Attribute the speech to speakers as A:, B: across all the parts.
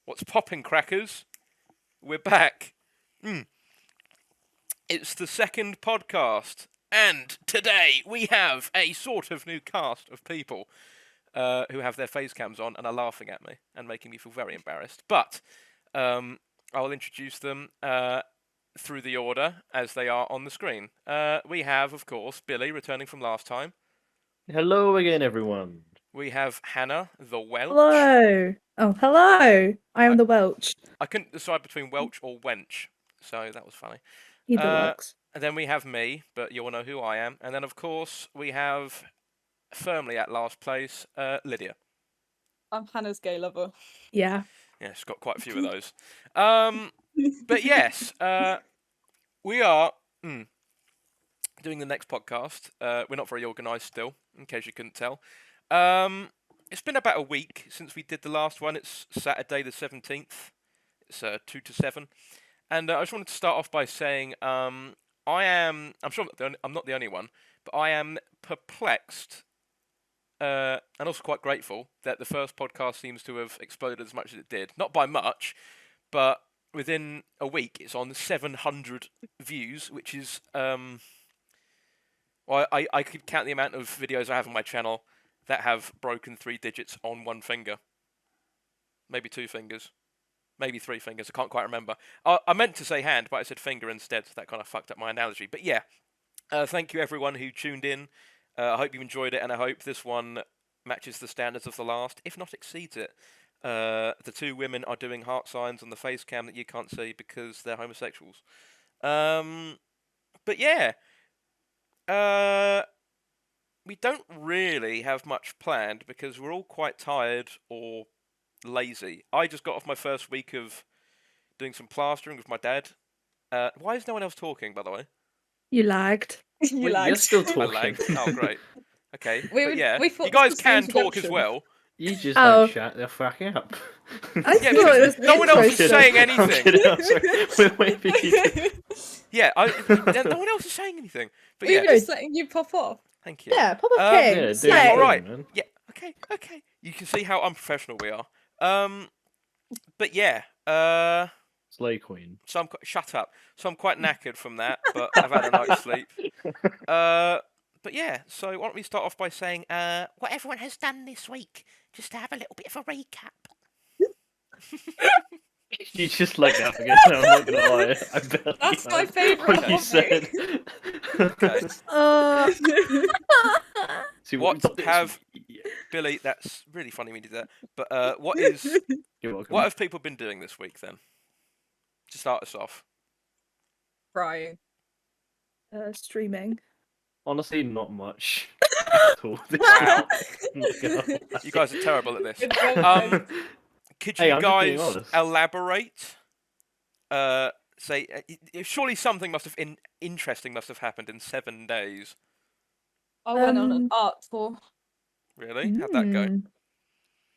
A: What's popping, crackers? We're back. It's the second podcast, and today we have a sort of new cast of people who have their face cams on and are laughing at me and making me feel very embarrassed. But I will introduce them through the order as they are on the screen. We have, of course, Billy returning from last time.
B: Hello again, everyone.
A: We have Hannah, the Welch.
C: Hello. Oh, hello. I am the Welch.
A: I couldn't decide between Welch or Wench, so that was funny.
C: Either works.
A: And then we have me, but you'll know who I am. And then, of course, we have firmly at last place, Lydia.
D: I'm Hannah's gay lover.
C: Yeah.
A: Yeah, she's got quite a few of those. But yes, we are doing the next podcast. We're not very organised still, in case you couldn't tell. It's been about a week since we did the last one. It's Saturday the 17th. It's 2 to 7. And I just wanted to start off by saying I'm sure I'm not the only one, but I am perplexed and also quite grateful that the first podcast seems to have exploded as much as it did. Not by much, but within a week it's on 700 views, which is... Well, I could count the amount of videos I have on my channel that have broken 3 digits on one finger. Maybe 2 fingers. Maybe 3 fingers. I can't quite remember. I meant to say hand, but I said finger instead, so that kind of fucked up my analogy. But yeah, thank you everyone who tuned in. I hope you enjoyed it, and I hope this one matches the standards of the last, if not exceeds it. The 2 women are doing heart signs on the face cam that you can't see because they're homosexuals. But yeah. We don't really have much planned because we're all quite tired or lazy. I just got off my first week of doing some plastering with my dad. Why is no one else talking, by the way?
C: You lagged.
D: You
B: Wait,
D: lagged.
B: you're still
A: I
B: talking.
A: lagged. Oh, great. Okay,
D: We
A: but yeah,
D: thought
A: you guys
D: this was an
A: can talk as
D: introduction.
A: well.
B: You just
C: Oh.
B: don't shut the fuck up.
C: I
A: Yeah,
C: thought it was
A: no one else is
C: interesting.
A: saying
B: I'm
A: anything.
B: kidding, I'm sorry. Wait for you to...
A: Yeah, no one else is saying anything. But
D: We
A: yeah,
D: were just letting you pop off.
A: thank you.
C: Yeah, pop a
A: Um,
C: pig.
B: Yeah, do
C: Say.
B: your
A: all
B: thing,
A: right.
B: man.
A: Yeah, okay. You can see how unprofessional we are. But yeah,
B: Slay Queen.
A: so shut up. So I'm quite knackered from that, but I've had a night's sleep. But yeah, so why don't we start off by saying what everyone has done this week, just to have a little bit of a recap.
B: You just like that again. I'm not gonna lie. I barely
D: That's my
B: heard
D: favourite
B: what you
D: hobby.
B: said.
A: Okay,
B: See,
A: What
B: we've got this
A: have-
B: week.
A: Billy, that's really funny when you did that. But what is
B: You're welcome.
A: what have people been doing this week then? To start us off.
D: Crying.
C: Streaming.
B: Honestly, not much. At all.
A: Wow.
B: I'm not gonna lie.
A: You guys are terrible at this.
D: Good job, guys.
A: Could
B: Hey,
A: you
B: I'm just being
A: guys
B: honest.
A: elaborate? Say, surely something interesting must have happened in 7 days.
D: I went on an art tour.
A: Really? How'd that go?
C: Hmm.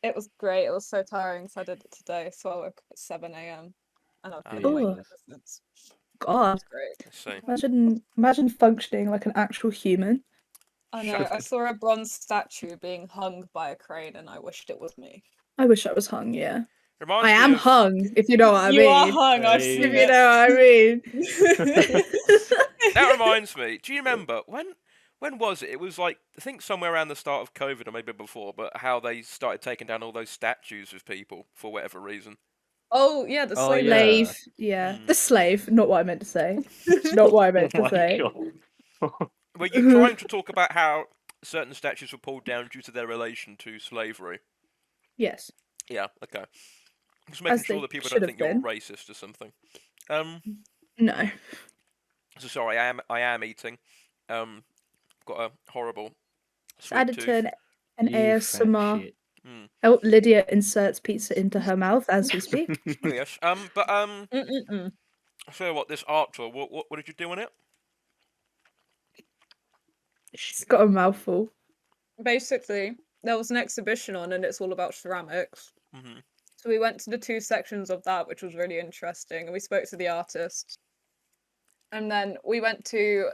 D: It was great. It was so tiring, so I did it today. So I woke up at 7 a.m. and I've been awake
C: Oh.
D: ever since. It
C: God.
D: was great.
A: Let's see.
C: Imagine functioning like an actual human.
D: I know.
A: Shut
D: I
A: up.
D: saw a bronze statue being hung by a crane, and I wished it was me.
C: I wish I was hung, yeah.
A: Reminds
C: I
A: me
C: am
A: of-
C: hung, if you know what I
D: You
C: mean.
D: are hung. I've
B: Hey.
D: seen
C: If you know what I mean.
A: That reminds me. Do you remember when was it? It was like I think somewhere around the start of COVID or maybe before. But how they started taking down all those statues of people for whatever reason.
D: Oh yeah, the
B: Oh,
D: slave.
B: yeah.
C: Slave. Yeah.
A: Mm.
C: The slave. Not what I meant to say. Not what I meant
B: Oh
C: to
B: my
C: say.
B: god.
A: Were you trying to talk about how certain statues were pulled down due to their relation to slavery?
C: Yes.
A: Yeah. Okay. Just making
C: As
A: sure
C: they
A: that people
C: should
A: don't
C: have
A: think you're
C: been.
A: racist or something.
C: No.
A: So sorry, I am eating. Got a horrible
C: It's
A: sweet
C: added
A: tooth.
C: to an
B: You fat
C: ASMR.
B: shit.
C: Oh, Lydia inserts pizza into her mouth as we speak.
A: Yes. But
D: Mm-mm-mm.
A: so what? This art tour. What did you do on it?
C: She's got a mouthful.
D: Basically, there was an exhibition on, and it's all about ceramics.
A: Mm-hmm.
D: So we went to the 2 sections of that, which was really interesting, and we spoke to the artist. And then we went to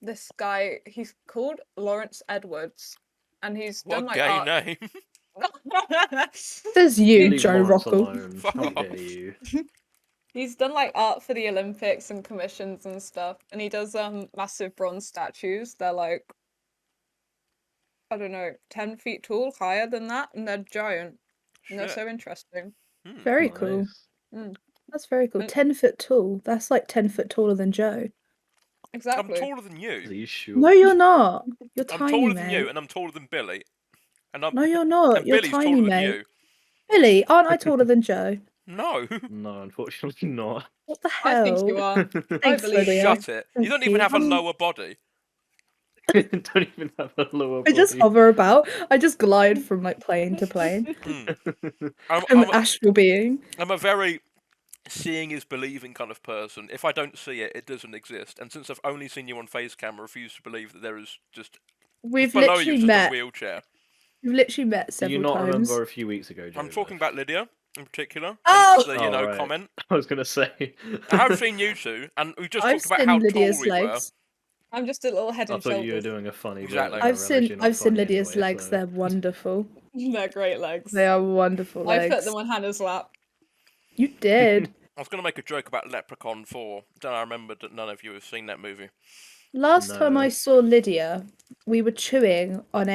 D: this guy. He's called Lawrence Edwards, and he's
A: What
D: done
A: a
D: like
A: gay
D: art.
A: name.
C: There's you,
B: Leave
C: Joe
B: Lawrence
C: Rockle.
B: alone.
A: Fuck
B: How
A: off.
B: dare you?
D: He's done like art for the Olympics and commissions and stuff, and he does massive bronze statues. They're like, I don't know, 10 feet tall, higher than that, and they're giant. And they're
A: Shit.
D: so interesting.
A: Hmm.
C: Very cool.
B: Nice.
C: That's very cool.
D: And-
C: 10 foot tall. That's like 10 foot taller than Joe.
A: I'm
D: Exactly.
A: taller than
B: Are
A: you.
B: you sure?
C: No, you're not. You're
A: I'm
C: tiny,
A: taller than you,
C: mate.
A: and I'm taller than Billy. And
C: No, you're not.
A: and
C: You're
A: Billy's
C: tiny,
A: taller than
C: mate.
A: you.
C: Billy, aren't I taller than Joe?
A: No.
B: No, unfortunately not.
C: What the
D: I think you
C: hell?
D: are. I
C: Thanks,
D: believe
C: Lydia.
D: you.
A: Shut it. You
C: Thank
A: don't even have a
C: I'm-
A: lower body.
B: Don't even have a lower
C: I
B: body.
C: just hover about. I just glide from like plane to plane.
A: Hmm.
C: I'm
A: I'm
C: an astral being.
A: a very seeing is believing kind of person. If I don't see it, it doesn't exist. And since I've only seen you on face camera, I refuse to believe that there is just
C: We've
A: below
C: literally
A: you is just a
C: met.
A: wheelchair.
C: We've literally met
B: Do you
C: several
B: not
C: times.
B: remember a few weeks ago, Joe?
A: I'm talking about Lydia in particular.
C: Oh!
A: Hence the,
B: Oh, right.
A: comment.
B: I was gonna say.
A: I have seen you two, and we just
C: I've
A: talked about
C: seen
A: how
C: Lydia's
A: tall we were.
C: legs.
D: I'm just a little head
B: I
D: and
B: thought you were
D: shoulders.
B: doing a funny bit.
A: Exactly.
B: and I
C: I've
B: realised
C: seen
B: you're not
C: I've seen
B: funny
C: Lydia's
B: anyway,
C: legs.
B: so-
C: They're wonderful.
D: They're great legs.
C: They are wonderful
D: I
C: legs.
D: put them on Hannah's lap.
C: You did.
A: I was going to make a joke about Leprechaun 4. Don't know, I remember that none of you have seen that movie.
C: Last time I
B: No.
C: saw Lydia, we were chewing on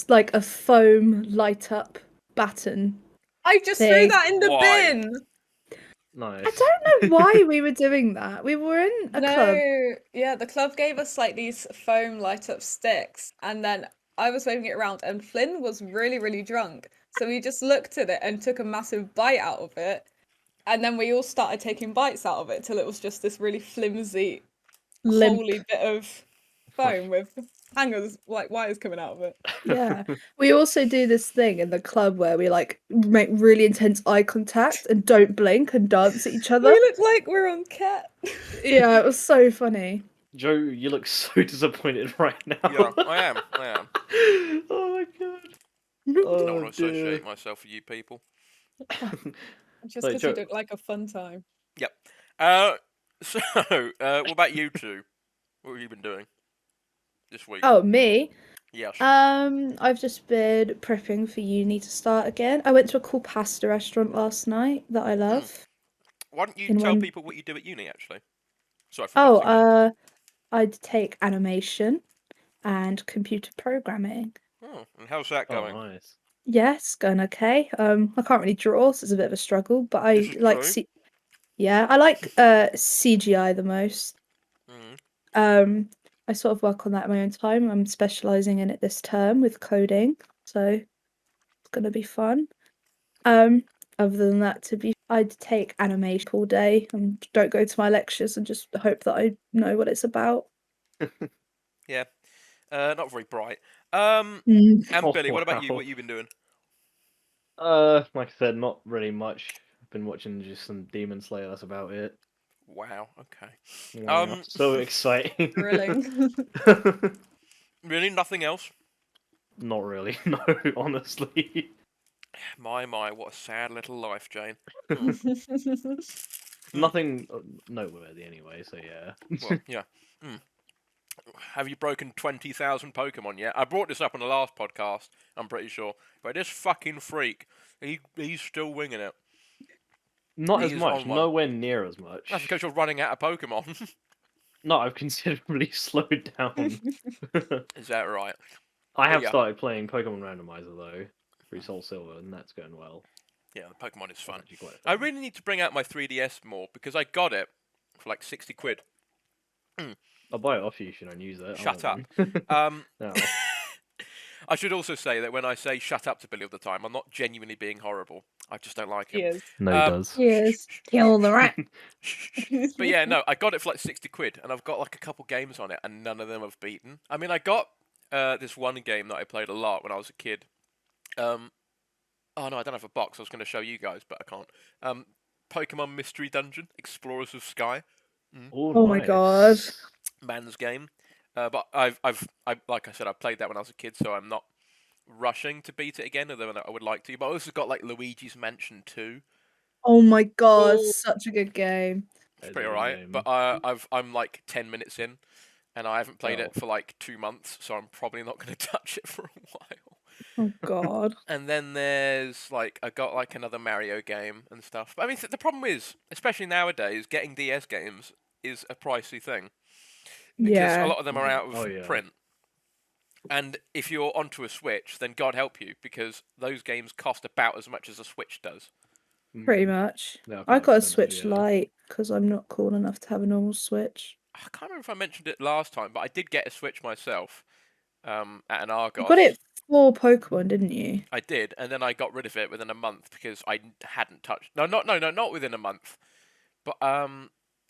C: like a foam light up baton.
D: I just threw
C: Thing.
D: that in the
A: Why?
D: bin.
B: Nice.
C: I don't know why we were doing that. We were in a club.
D: No, yeah, the club gave us like these foam light up sticks, and then I was waving it around, and Flynn was really, really drunk. So we just looked at it and took a massive bite out of it, and then we all started taking bites out of it till it was just this really flimsy,
C: Limp.
D: holy bit of foam with hangers, like wires coming out of it.
C: Yeah. We also do this thing in the club where we like make really intense eye contact and don't blink and dance at each
D: We
C: other.
D: look like we're on cat.
C: Yeah, it was so funny.
B: Joe, you look so disappointed right now.
A: Yeah, I am.
B: Oh my god.
A: I don't
B: Oh,
A: want to
B: dear.
A: associate myself with you people.
D: Just
B: Like,
D: because
B: Joe-
D: you look like a fun time.
A: Yep. So, what about you two? What have you been doing this week?
C: Oh, me?
A: Yes.
C: I've just been prepping for uni to start again. I went to a cool pasta restaurant last night that I love.
A: Why don't you
C: in
A: tell
C: one-
A: people what you do at uni, actually? Sorry for
C: Oh,
A: butting in.
C: I'd take animation and computer programming.
A: Oh, and how's that
B: Oh,
A: going?
B: nice.
C: Yes, going okay. I can't really draw, so it's a bit of a struggle, but I
A: This is
C: like
A: true.
C: I like CGI the most.
A: Mm.
C: I sort of work on that in my own time. I'm specializing in it this term with coding, so it's gonna be fun. Other than that, I'd take animation all day and don't go to my lectures and just hope that I know what it's about.
A: Yeah. Not very bright.
C: Mm.
A: And
B: Oh,
A: Billy, what about you?
B: wow.
A: What you been doing?
B: Like I said, not really much. I've been watching just some Demon Slayer. That's about it.
A: Wow. Okay.
B: Wow, so exciting.
D: Thrilling.
A: Really, nothing else?
B: Not really. No, honestly.
A: My, what a sad little life, Jane.
B: Nothing noteworthy anyway. So yeah.
A: Well, yeah. Have you broken 20,000 Pokemon yet? I brought this up on the last podcast, I'm pretty sure. But this fucking freak, he's still winging it.
B: Not as
A: He's
B: much.
A: on one.
B: Nowhere near as much.
A: That's because you're running out of Pokemon.
B: No, I've considerably slowed down.
A: Is that right?
B: I have
A: yeah.
B: started playing Pokemon Randomizer though, through Soul Silver, and that's going well.
A: Yeah, the Pokemon is
B: It's
A: fun.
B: actually quite
A: I
B: fun.
A: really need to bring out my 3DS more because I got it for like 60 quid.
B: I'll buy it off you. You shouldn't use it. I
A: Shut
B: want
A: up.
B: one. No.
A: I should also say that when I say shut up to Billy all the time, I'm not genuinely being horrible. I just don't like
D: He
A: him.
D: is.
B: No,
A: Um,
B: he does.
C: Yes, kill the rat.
A: But yeah, no, I got it for like 60 quid, and I've got like a couple games on it, and none of them I've beaten. I mean, I got this one game that I played a lot when I was a kid. Oh no, I don't have a box. I was going to show you guys, but I can't. Pokemon Mystery Dungeon, Explorers of Sky,
C: Oh my god.
A: man's game. But I like I said, I played that when I was a kid, so I'm not rushing to beat it again, although I would like to. But I also got like Luigi's Mansion 2.
C: Oh my god,
D: Oh.
C: such a good game.
A: It's pretty alright, but I'm like 10 minutes in, and I haven't played it for like 2 months, so I'm probably not going to touch it for a while.
C: Oh God.
A: And then there's like I got like another Mario game and stuff. But I mean, the problem is, especially nowadays, getting DS games is a pricey thing because a
C: Yeah.
A: lot of them are out
B: Oh
A: of
B: yeah.
A: print. And if you're onto a Switch, then God help you, because those games cost about as much as a Switch does.
C: Pretty
B: Mm.
C: much.
B: They are
C: I
B: quite
C: got a
B: expensive,
C: Switch
B: yeah.
C: Lite because I'm not cool enough to have a normal Switch.
A: I can't remember if I mentioned it last time, but I did get a Switch myself at an
C: You got
A: Argos.
C: it for Pokemon, didn't you?
A: I did, and then I got rid of it within a month because I hadn't touched. Not within a month, but I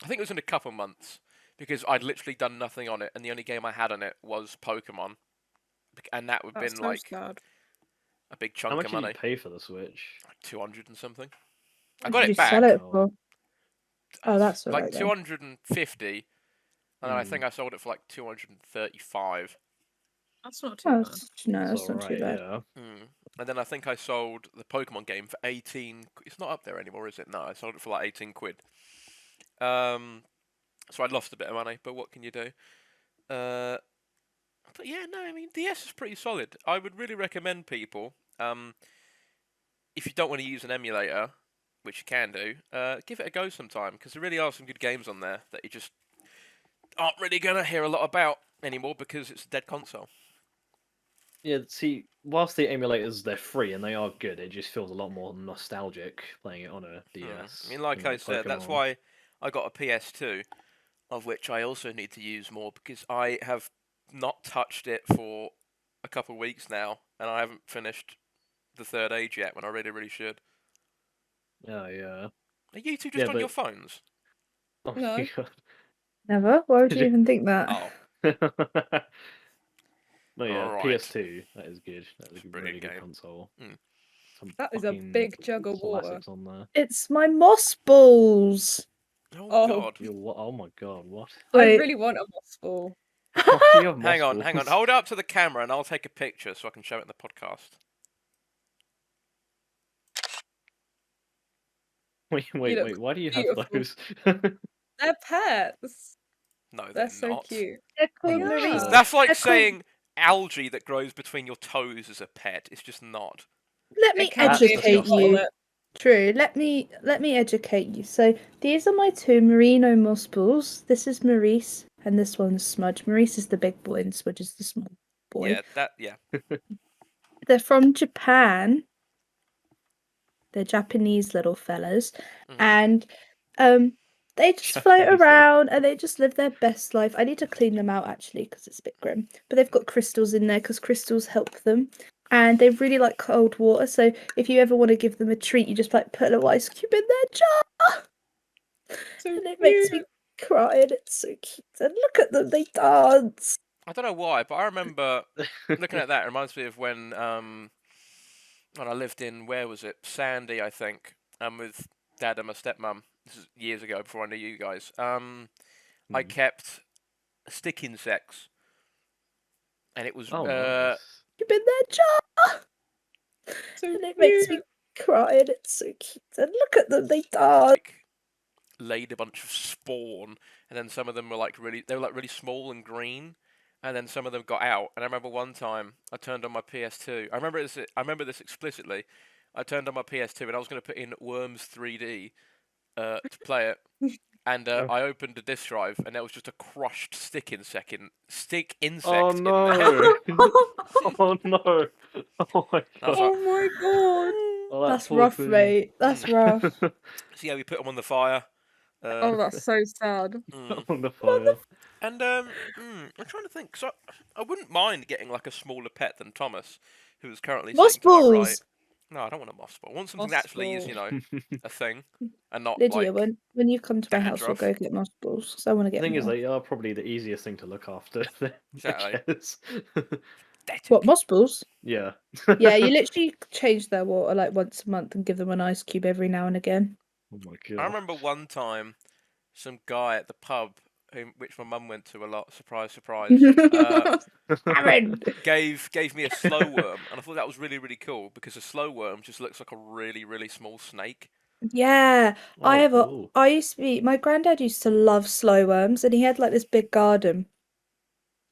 A: think it was in a couple months because I'd literally done nothing on it, and the only game I had on it was Pokemon, and that would have
D: That's
A: been
D: so
A: like
D: sad.
A: a big
B: How
A: chunk
B: much
A: of
B: did you
A: money,
B: pay for the Switch?
A: like 200 and something. I
C: What
A: got
C: did you
A: it
C: sell
A: back,
C: it
B: Oh.
C: for? Oh, that's
A: like
C: alright then.
A: 250, and then I
B: Mm.
A: think I sold it for like 235.
D: That's not too
C: Oh,
D: bad.
C: no,
B: That's
C: that's not too
B: alright,
C: bad.
B: yeah.
A: And then I think I sold the Pokemon game for 18. It's not up there anymore, is it? No, I sold it for like 18 quid. So I lost a bit of money, but what can you do? But yeah, no, I mean, DS is pretty solid. I would really recommend people, if you don't want to use an emulator, which you can do, give it a go sometime, because there really are some good games on there that you just aren't really going to hear a lot about anymore because it's a dead console.
B: Yeah, see, whilst the emulators, they're free and they are good, it just feels a lot more nostalgic playing it on a DS.
A: I mean, like I said, that's
B: Pokemon.
A: why I got a PS2, of which I also need to use more, because I have not touched it for a couple of weeks now, and I haven't finished the third age yet, when I really, really should.
B: Yeah, yeah.
A: Are you two just
B: Yeah,
A: on your
B: but
A: phones?
B: oh
D: No.
B: my god.
C: Never? Why would
B: Did
C: you
B: you-
C: even think that?
A: Oh,
B: No, yeah,
A: Alright.
B: PS2. That is good. That is a
A: brilliant
B: really good
A: game.
B: console.
A: Mm.
B: Some
D: That is a
B: fucking
D: big jug of water.
B: classics on there.
C: It's my moss balls.
A: Oh,
D: Oh.
A: God.
B: Oh my god, what?
D: I
C: Wait.
D: really want a moss ball.
B: Why do you have
A: Hang
B: moss
A: on, hang on.
B: balls?
A: Hold it up to the camera, and I'll take a picture so I can show it in the podcast.
B: Wait,
D: look
B: why do you have
D: beautiful.
B: those?
D: They're pets.
A: No,
D: They're
A: they're
D: so
A: not.
D: cute.
C: They're
D: They
C: called
D: are.
C: Maurice.
A: That's like
C: They're called-
A: saying algae that grows between your toes is a pet. It's just not.
C: Let
D: It
C: me
D: can
B: That's
D: be if you
C: educate
B: disgusting.
D: bottle
C: you.
D: it.
C: True. Let me educate you. So these are my two merino moss balls. This is Maurice, and this one's Smudge. Maurice is the big boy, and Smudge is the small boy.
A: Yeah.
C: They're from Japan. They're Japanese little fellas,
A: Mhm.
C: and they just float around and they just live their best life. I need to clean them out actually because it's a bit grim, but they've got crystals in there because crystals help them, and they really like cold water. So if you ever want to give them a treat, you just like put a little ice cube in their jar,
D: So
C: and it makes me cry. And it's so cute. And look at them, they dance.
A: I don't know why, but I remember looking at that. It reminds me of when I lived in, where was it? Sandy, I think. With Dad and my stepmom. This is years ago before I knew you guys. I kept stick insects, and it was
B: Oh, nice.
C: Cube in their jar,
D: So
C: and it makes me cry. And it's so cute. And look at them, they dance.
A: like laid a bunch of spawn, and then some of them were like really small and green, and then some of them got out. And I remember one time I turned on my PS2. I remember this explicitly. I turned on my PS2 and I was going to put in Worms 3D to play it. And I opened the disk drive, and there was just a crushed stick insect in
B: Oh
A: there.
B: no! Oh no! Oh my
A: I was
B: god!
A: like,
D: Oh my god.
B: Oh, that
C: That's
B: poor
C: rough,
B: thing.
C: mate. That's rough.
A: so yeah, we put them on the fire.
D: Oh, that's so sad.
B: On the fire.
A: And I'm trying to think. So I wouldn't mind getting like a smaller pet than Thomas, who is currently
C: Moss
A: sitting to my right.
C: balls.
A: No, I don't want a moss ball. I want something
D: Moss
A: that actually is,
D: ball.
A: a thing, and not
C: Lydia,
A: like
C: when you come to my house, we'll
A: dandruff.
C: go get moss balls because I want to
B: The
C: get
B: thing is,
C: more.
B: they are probably the easiest thing to look after. I
A: Exactly.
B: guess.
A: Pathetic.
C: What, moss balls?
B: Yeah.
C: Yeah, you literally change their water like once a month and give them an ice cube every now and again.
B: Oh my
A: I
B: god.
A: remember one time, some guy at the pub, which my mum went to a lot. Surprise, surprise.
C: Aaron!
A: Gave me a slow worm, and I thought that was really, really cool because a slow worm just looks like a really, really small snake.
C: Yeah,
B: Oh, cool.
C: I used to be, my granddad used to love slow worms and he had like this big garden.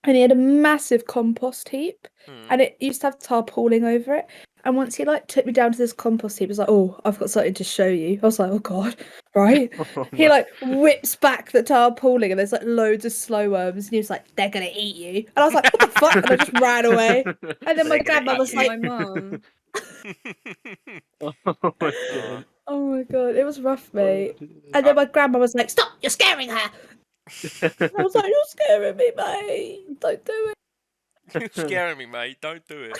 C: and he had a massive compost heap,
A: Hmm.
C: and it used to have tarpaulin over it. And once he like took me down to this compost heap, he was like, "Oh, I've got something to show you." I was like, "Oh God, right?" He like whips back the tarpaulin, and there's like loads of slow worms, and he was like, "They're gonna eat you." And I was like, "What the fuck?" And I just ran away. And then my
B: They're gonna
C: grandma
B: eat
C: was
B: you.
C: like,
D: my mum.
B: Oh my god.
C: "Oh my God, it was rough,
B: Oh,
C: mate."
B: dear.
C: And then my grandma was like, "Stop! You're scaring her." I was like, "You're scaring me, mate. Don't do
A: You're scaring me, mate. Don't do it.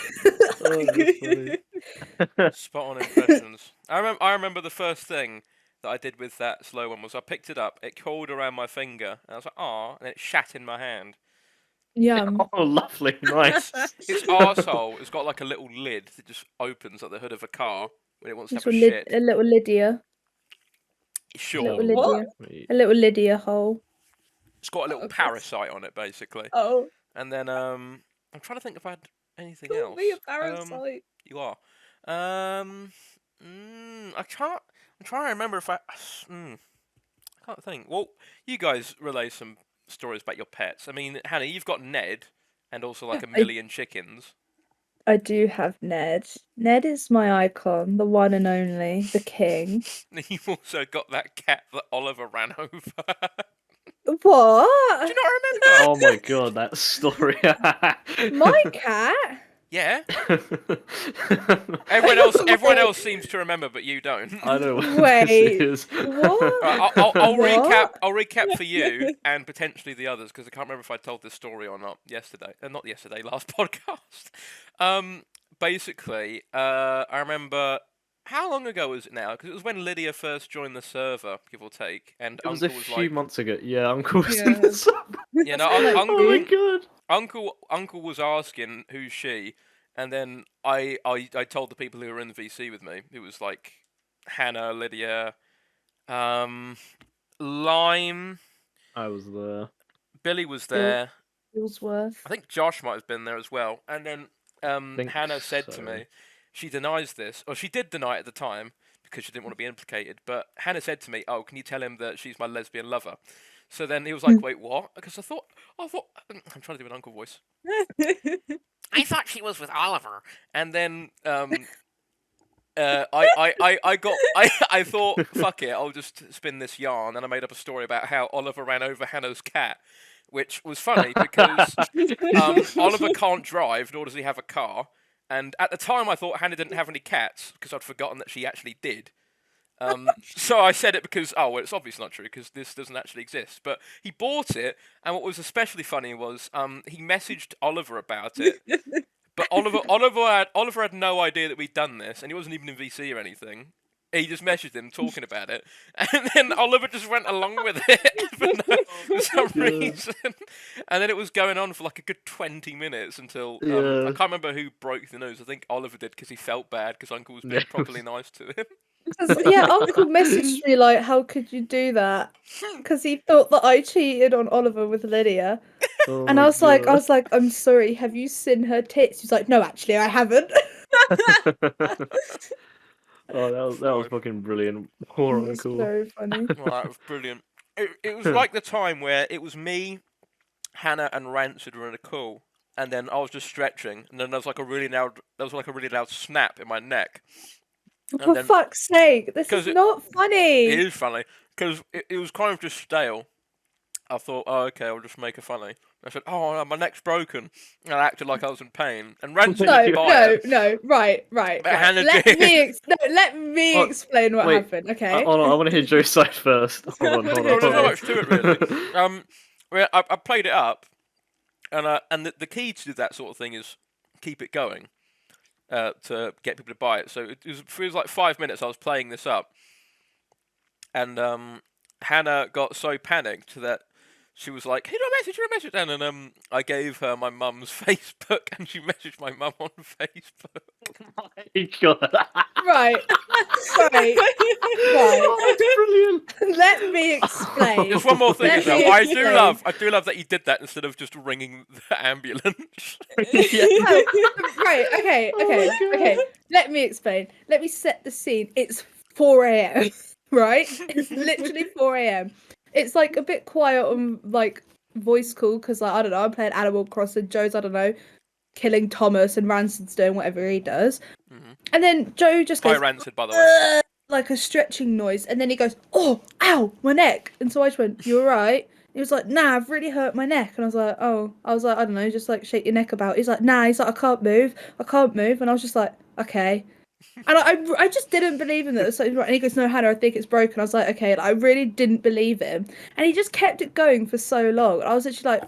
B: Oh, that's funny.
A: Spot on impressions. I remember the first thing that I did with that slow one was I picked it up, it coiled around my finger, and I was like, "Ah," and it shat in my hand.
C: Yum.
B: Oh, lovely, nice.
A: Its arsehole has got like a little lid that just opens at the hood of a car when it wants to
C: Just
A: have a
C: a,
A: shit.
C: a little Lydia.
A: Sure.
C: Little
D: What?
C: Lydia. A little Lydia hole.
A: It's got a little
D: Okay.
A: parasite on it, basically.
D: Oh,
A: And then I'm trying to think if I had anything
D: call
A: else.
D: me a parasite.
A: You are. I can't. I'm trying to remember if I. I can't think. Well, you guys relay some stories about your pets. I mean, Hannah, you've got Ned, and also like a million chickens.
C: I do have Ned. Ned is my icon, the one and only, the king.
A: You've also got that cat that Oliver ran over.
C: What?
A: Do you not remember?
B: Oh my god, that story.
C: My cat?
A: Yeah. Everyone else seems to remember, but you don't.
B: I know what
C: Wait,
B: this is.
C: what?
A: Right, I'll
C: What?
A: recap. I'll recap for you and potentially the others because I can't remember if I told this story or not yesterday. Not yesterday, last podcast. Basically, I remember how long ago was it now? Because it was when Lydia first joined the server, give or take, and
B: It was
A: Uncle
B: a
A: was
B: few
A: like,
B: months ago. Yeah, Uncle was in
D: Yeah.
B: the sub.
A: you know,
C: That's like
B: Oh my god.
A: Uncle was asking who's she, and then I told the people who were in the VC with me. It was like Hannah, Lydia, Lime,
B: I was there.
A: Billy was there.
C: Billsworth.
A: I think Josh might have been there as well. And then
B: Think
A: Hannah said to
B: so.
A: me, she denies this, or she did deny it at the time because she didn't want to be implicated. But Hannah said to me, "Oh, can you tell him that she's my lesbian lover?" So then he was like, "Wait, what?" Because I thought, I'm trying to do an uncle voice. I thought she was with Oliver, and then I thought, fuck it, I'll just spin this yarn, and I made up a story about how Oliver ran over Hannah's cat, which was funny because Oliver can't drive, nor does he have a car, and at the time I thought Hannah didn't have any cats because I'd forgotten that she actually did. So I said it because, well, it's obviously not true because this doesn't actually exist. But he bought it, and what was especially funny was he messaged Oliver about it. But Oliver had no idea that we'd done this, and he wasn't even in VC or anything. He just messaged him talking about it, and then Oliver just went along with it for some reason. And then it was going on for like a good 20 minutes until I can't remember who broke the news. I think Oliver did because he felt bad because Uncle was being properly nice to him.
C: Yeah, Uncle messaged me like, "How could you do that?" Because he thought that I cheated on Oliver with Lydia,
B: Oh
C: and
B: my
C: I was like,
B: god.
C: "I'm sorry. Have you seen her tits?" He's like, "No, actually, I haven't."
B: Oh, that was fucking brilliant. Poor
C: It's
B: Uncle.
C: very funny.
A: Well, that was brilliant. It was like the time where it was me, Hannah, and Rancid were in a call, and then I was just stretching, and then there was like a really loud snap in my neck.
C: For
A: then-
C: fuck's sake, this
A: 'cause
C: is not funny.
A: It is funny because it was kind of just stale. I thought, oh, okay, I'll just make it funny. I said, oh, no, my neck's broken, and I acted like I was in pain. And Rancid didn't buy it.
C: No, right.
A: But
C: right.
A: Hannah
C: Let
A: did.
C: me let me
B: Oh,
C: explain what
B: wait,
C: happened. Okay.
B: Hold on, I want to hear Joe's side first. Hold on.
A: Well, there's not much to it really. I played it up, and the key to that sort of thing is keep it going, to get people to buy it. So it was like 5 minutes I was playing this up, and Hannah got so panicked that she was like, "Who do I message? And then I gave her my mum's Facebook, and she messaged my mum on Facebook.
B: My god.
C: Right.
B: Oh, that's brilliant.
C: Let me explain.
A: There's one more thing
C: Let
A: as well.
C: me
A: I
C: explain.
A: do love that you did that instead of just ringing the ambulance.
C: No, right, okay.
B: Oh my God.
C: Let me explain. Let me set the scene. It's 4 a.m. Right? It's literally 4 a.m. It's like a bit quiet on like voice call because like I don't know, I'm playing Animal Crossing. Joe's I don't know, killing Thomas, and Rancid's doing whatever he does.
A: Mhm.
C: And then Joe just
A: Hi,
C: goes
A: Rancid, by the way.
C: like a stretching noise, and then he goes, "Oh, ow, my neck!" And so I just went, "You alright?" He was like, "Nah, I've really hurt my neck." And I was like, "Oh," I was like, "I don't know, just like shake your neck about." He's like, "Nah," he's like, "I can't move, I can't move," and I was just like, "Okay." And I just didn't believe him that it was something right. And he goes, "No, Hannah, I think it's broken." I was like, "Okay," like, I really didn't believe him, and he just kept it going for so long. And I was actually like,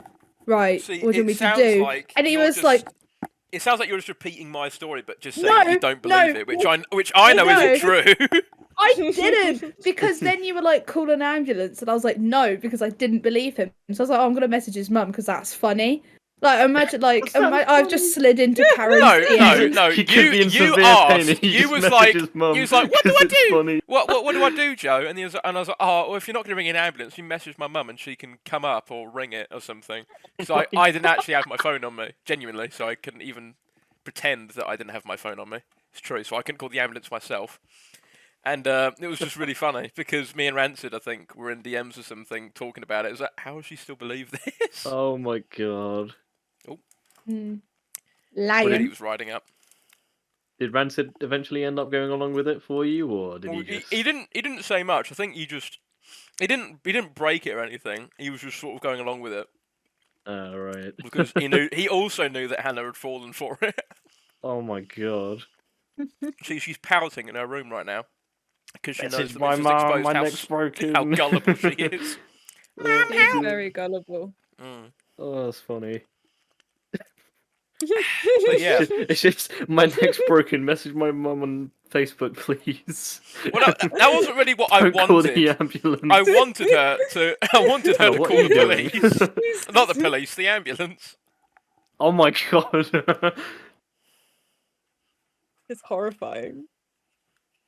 C: "Right,
A: See,
C: what do you
A: it
C: want me to
A: sounds
C: do?"
A: like
C: And he
A: you're
C: was
A: just.
C: like,
A: It sounds like you're just repeating my story, but just saying you
C: "No,
A: don't believe
C: no,
A: it, which I know isn't
C: no."
A: true.
C: I didn't, because then you were like, "Call an ambulance," and I was like, "No," because I didn't believe him. So I was like, "Oh, I'm gonna message his mum because that's funny." Like, imagine, like,
B: That's not
C: I've just slid into Karen's
A: No,
C: DMs.
A: no.
B: He could be in
A: You
B: severe pain and
A: asked.
B: he
A: You
B: just
A: was
B: messaged
A: like,
B: his mum
A: you was like, what do
B: 'cause
A: I
B: it's
A: do?
B: funny.
A: What do I do, Joe? And I was like, oh, well, if you're not going to ring an ambulance, you message my mum and she can come up or ring it or something. So I didn't actually have my phone on me, genuinely. So I couldn't even pretend that I didn't have my phone on me. It's true. So I couldn't call the ambulance myself. And it was just really funny because me and Rancid, I think, were in DMs or something talking about it. It was like, how does she still believe this?
B: Oh my god.
A: What he
C: Lion.
A: was riding up.
B: Did Rancid eventually end up going along with it for you, or did
A: Well,
B: he just...
A: he didn't say much. I think he didn't break it or anything. He was just sort of going along with it
B: right.
A: because he also knew that Hannah had fallen for it.
B: Oh my god.
A: She's pouting in her room right now because she knows
B: Message
A: that
B: my
A: this has
B: mum,
A: exposed
B: my
A: how
B: neck's broken.
A: how gullible she is.
B: Oh,
D: She's
B: God.
D: very gullible.
A: Mm.
B: Oh, that's funny.
A: But yeah,
B: It's just my neck's broken. Message my mum on Facebook, please.
A: well, that wasn't really what I
B: Don't call the
A: wanted.
B: ambulance.
A: I wanted her to
B: Hannah,
A: to
B: what
A: call
B: are you
A: the
B: doing?
A: police, not the police, the ambulance.
B: Oh my god.
D: It's horrifying.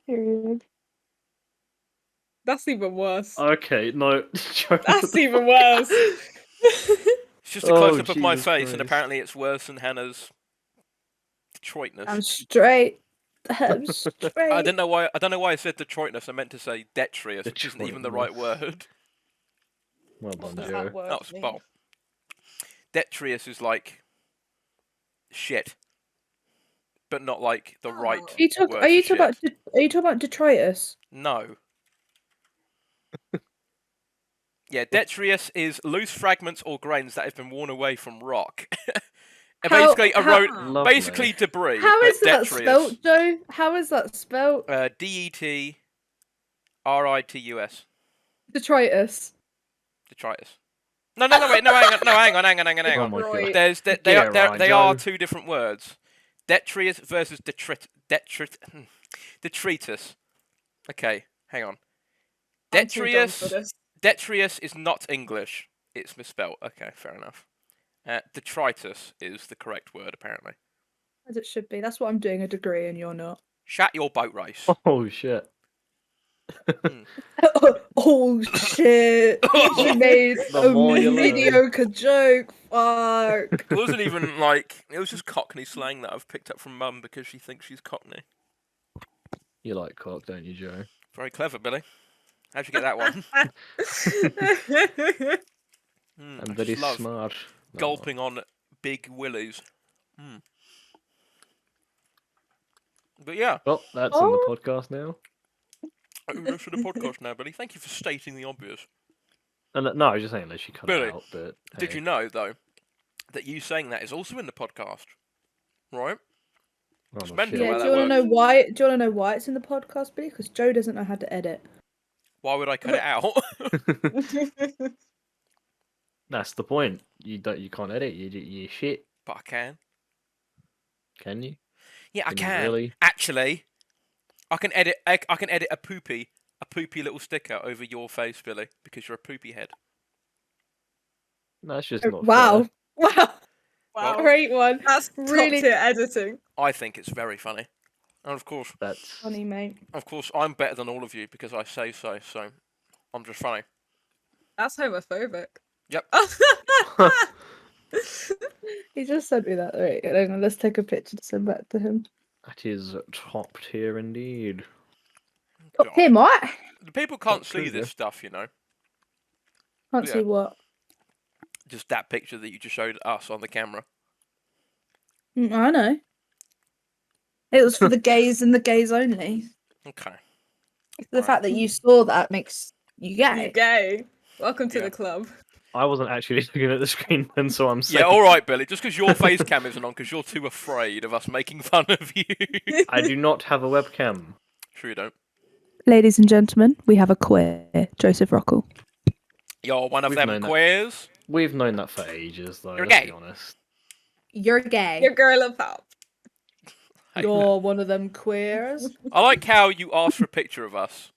C: Period.
D: That's even worse.
B: Okay, no.
D: That's even worse.
A: It's just a close up of my
B: Jesus
A: face, and
B: Christ.
A: apparently it's worse than Hannah's Detroitness.
C: I'm straight. I'm straight.
A: I don't know why I said Detroitness. I meant to say detritus, which isn't even the right
B: Detroitness.
A: word.
B: Well
D: What
B: done,
D: does
B: Joe.
D: that word
A: That was
D: mean?
A: well. Detritus is like shit, but not like the right
D: Oh.
C: Are you talk?
A: word
C: Are you
A: for
C: talking about?
A: shit.
C: Are you talking about detritus?
A: No. Yeah, detritus is loose fragments or grains that have been worn away from rock. Basically,
B: Lovely.
A: basically debris.
C: How
A: but
C: is that
A: detritus.
C: spelt, Joe? How is that spelt?
A: Detritus.
C: Detritus.
A: Detritus. No, wait, no, hang on.
B: Oh my god.
D: Detroit.
A: There's
B: Get it right,
A: they are
B: Joe.
A: two different words. Detritus versus detritus. Okay, hang on.
D: I'm too dumb for this.
A: Detritus is not English. It's misspelt. Okay, fair enough. Detritus is the correct word, apparently.
C: As it should be. That's what I'm doing a degree in. You're not.
A: Shut your boat race.
B: Oh shit.
C: Oh shit! She made
B: The more
C: a
B: you learn.
C: mediocre joke. Fuck.
A: It wasn't even like it was just Cockney slang that I've picked up from Mum because she thinks she's Cockney.
B: You like cock, don't you, Joe?
A: Very clever, Billy. How'd you get that one?
B: I'm
A: I
B: very
A: just love
B: smart.
A: gulping on big willies. But yeah,
B: Well, that's in the podcast now.
A: that's for the podcast now, Billy. Thank you for stating the obvious.
B: And no, I was just saying that she cut
A: Billy,
B: it out, but
A: Did
B: hey.
A: you know though that you saying that is also in the podcast, right?
B: Oh,
A: It's
B: no
A: mental.
B: shit.
C: Yeah.
A: How
C: Do
A: that
C: you want to
A: works.
C: know why? Do you want to know why it's in the podcast, Billy? Because Joe doesn't know how to edit.
A: Why would I cut it out?
B: That's the point. You can't edit. You shit.
A: But I can.
B: Can you?
A: Yeah, I
B: Can you
A: can.
B: really?
A: Actually, I can edit. I can edit a poopy little sticker over your face, Billy, because you're a poopy head.
B: No, that's just not
C: Wow.
B: fair.
C: Wow.
D: Wow.
C: Great one.
D: That's
C: Really-
D: top tier editing.
A: I think it's very funny, and of course,
B: That's
C: Funny, mate.
A: I'm better than all of you because I say so. So, I'm just funny.
D: That's homophobic.
A: Yep.
C: He just sent me that. Right, hang on, let's take a picture to send back to him.
B: that is top tier indeed.
C: Oh,
A: God.
C: him, what?
A: The people can't
B: Not
A: see
B: true,
A: this
B: though.
A: stuff, you know.
C: Can't
A: Yeah.
C: see what.
A: Just that picture that you just showed us on the camera.
C: I know. It was for the gays and the gays only.
A: Okay.
C: The
A: Right.
C: fact that you saw that makes you gay.
D: You gay. Welcome to
A: Yeah.
D: the club.
B: I wasn't actually looking at the screen then, so I'm saying.
A: Yeah, all right, Billy. Just because your face cam isn't on, because you're too afraid of us making fun of you.
B: I do not have a webcam.
A: True, you don't.
C: Ladies and gentlemen, we have a queer, Joseph Rockall.
A: You're one of
B: We've
A: them
B: known that.
A: queers.
B: We've known that for ages, though.
A: You're
B: Let's
A: gay.
B: be honest.
C: You're gay.
D: Your girl of pop.
C: You're one of them queers.
A: I like how you asked for a picture of us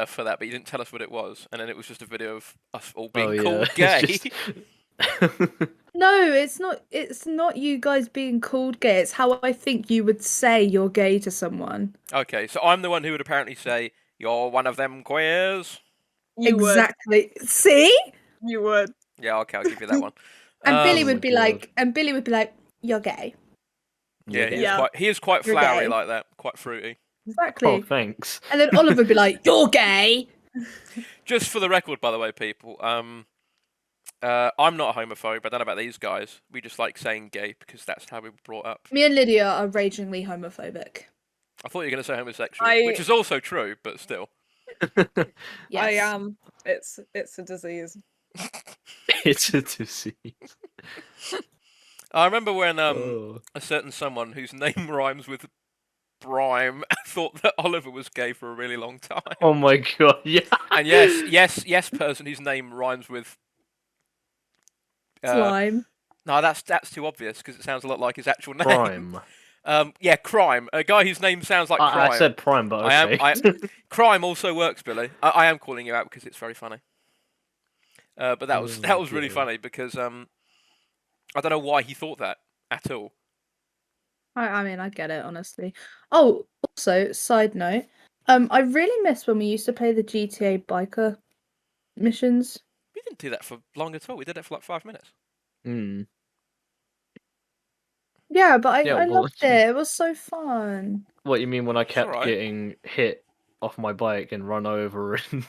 A: for that, but you didn't tell us what it was, and then it was just a video of us all being
B: Oh, yeah.
A: called
B: It's
A: gay.
B: just-
C: No, it's not. It's not you guys being called gay. It's how I think you would say you're gay to someone.
A: Okay, so I'm the one who would apparently say, "You're one of them queers."
D: You
C: Exactly. See?
D: would. You would.
A: Yeah, okay, I'll give you that one.
C: And Billy
B: my
C: would be
B: God.
C: like, you're gay.
A: Yeah,
B: Yeah.
A: he is quite
C: You're
A: flowery
C: gay.
A: like that, quite fruity.
C: Exactly.
B: Oh, thanks.
C: And then Oliver would be like, you're gay.
A: Just for the record, by the way, people, I'm not a homophobe. I don't know about these guys. We just like saying gay because that's how we were brought up.
C: Me and Lydia are ragingly homophobic.
A: I thought you were going to say homosexual,
D: I-
A: which is also true, but still.
C: Yes.
D: I am. It's a disease.
B: It's a disease.
A: I remember when
B: Oh.
A: a certain someone whose name rhymes with Brime thought that Oliver was gay for a really long time.
B: Oh my god, yeah.
A: And yes, person whose name rhymes with.
C: Slime.
A: No, that's too obvious because it sounds a lot like his actual name.
B: Prime.
A: Yeah, Crime. A guy whose name sounds like Crime.
B: I said prime, but okay.
A: Crime also works, Billy. I am calling you out because it's very funny. But that was
B: Oh,
A: really
B: dear.
A: funny because I don't know why he thought that at all.
C: I mean, I get it, honestly. Oh, also, side note, I really miss when we used to play the GTA biker missions.
A: We didn't do that for long at all. We did it for like 5 minutes.
B: Hmm.
C: Yeah, but
B: Yeah,
C: I
B: well,
C: loved it. It was so fun.
B: What you mean when I kept
A: alright.
B: getting hit off my bike and run over and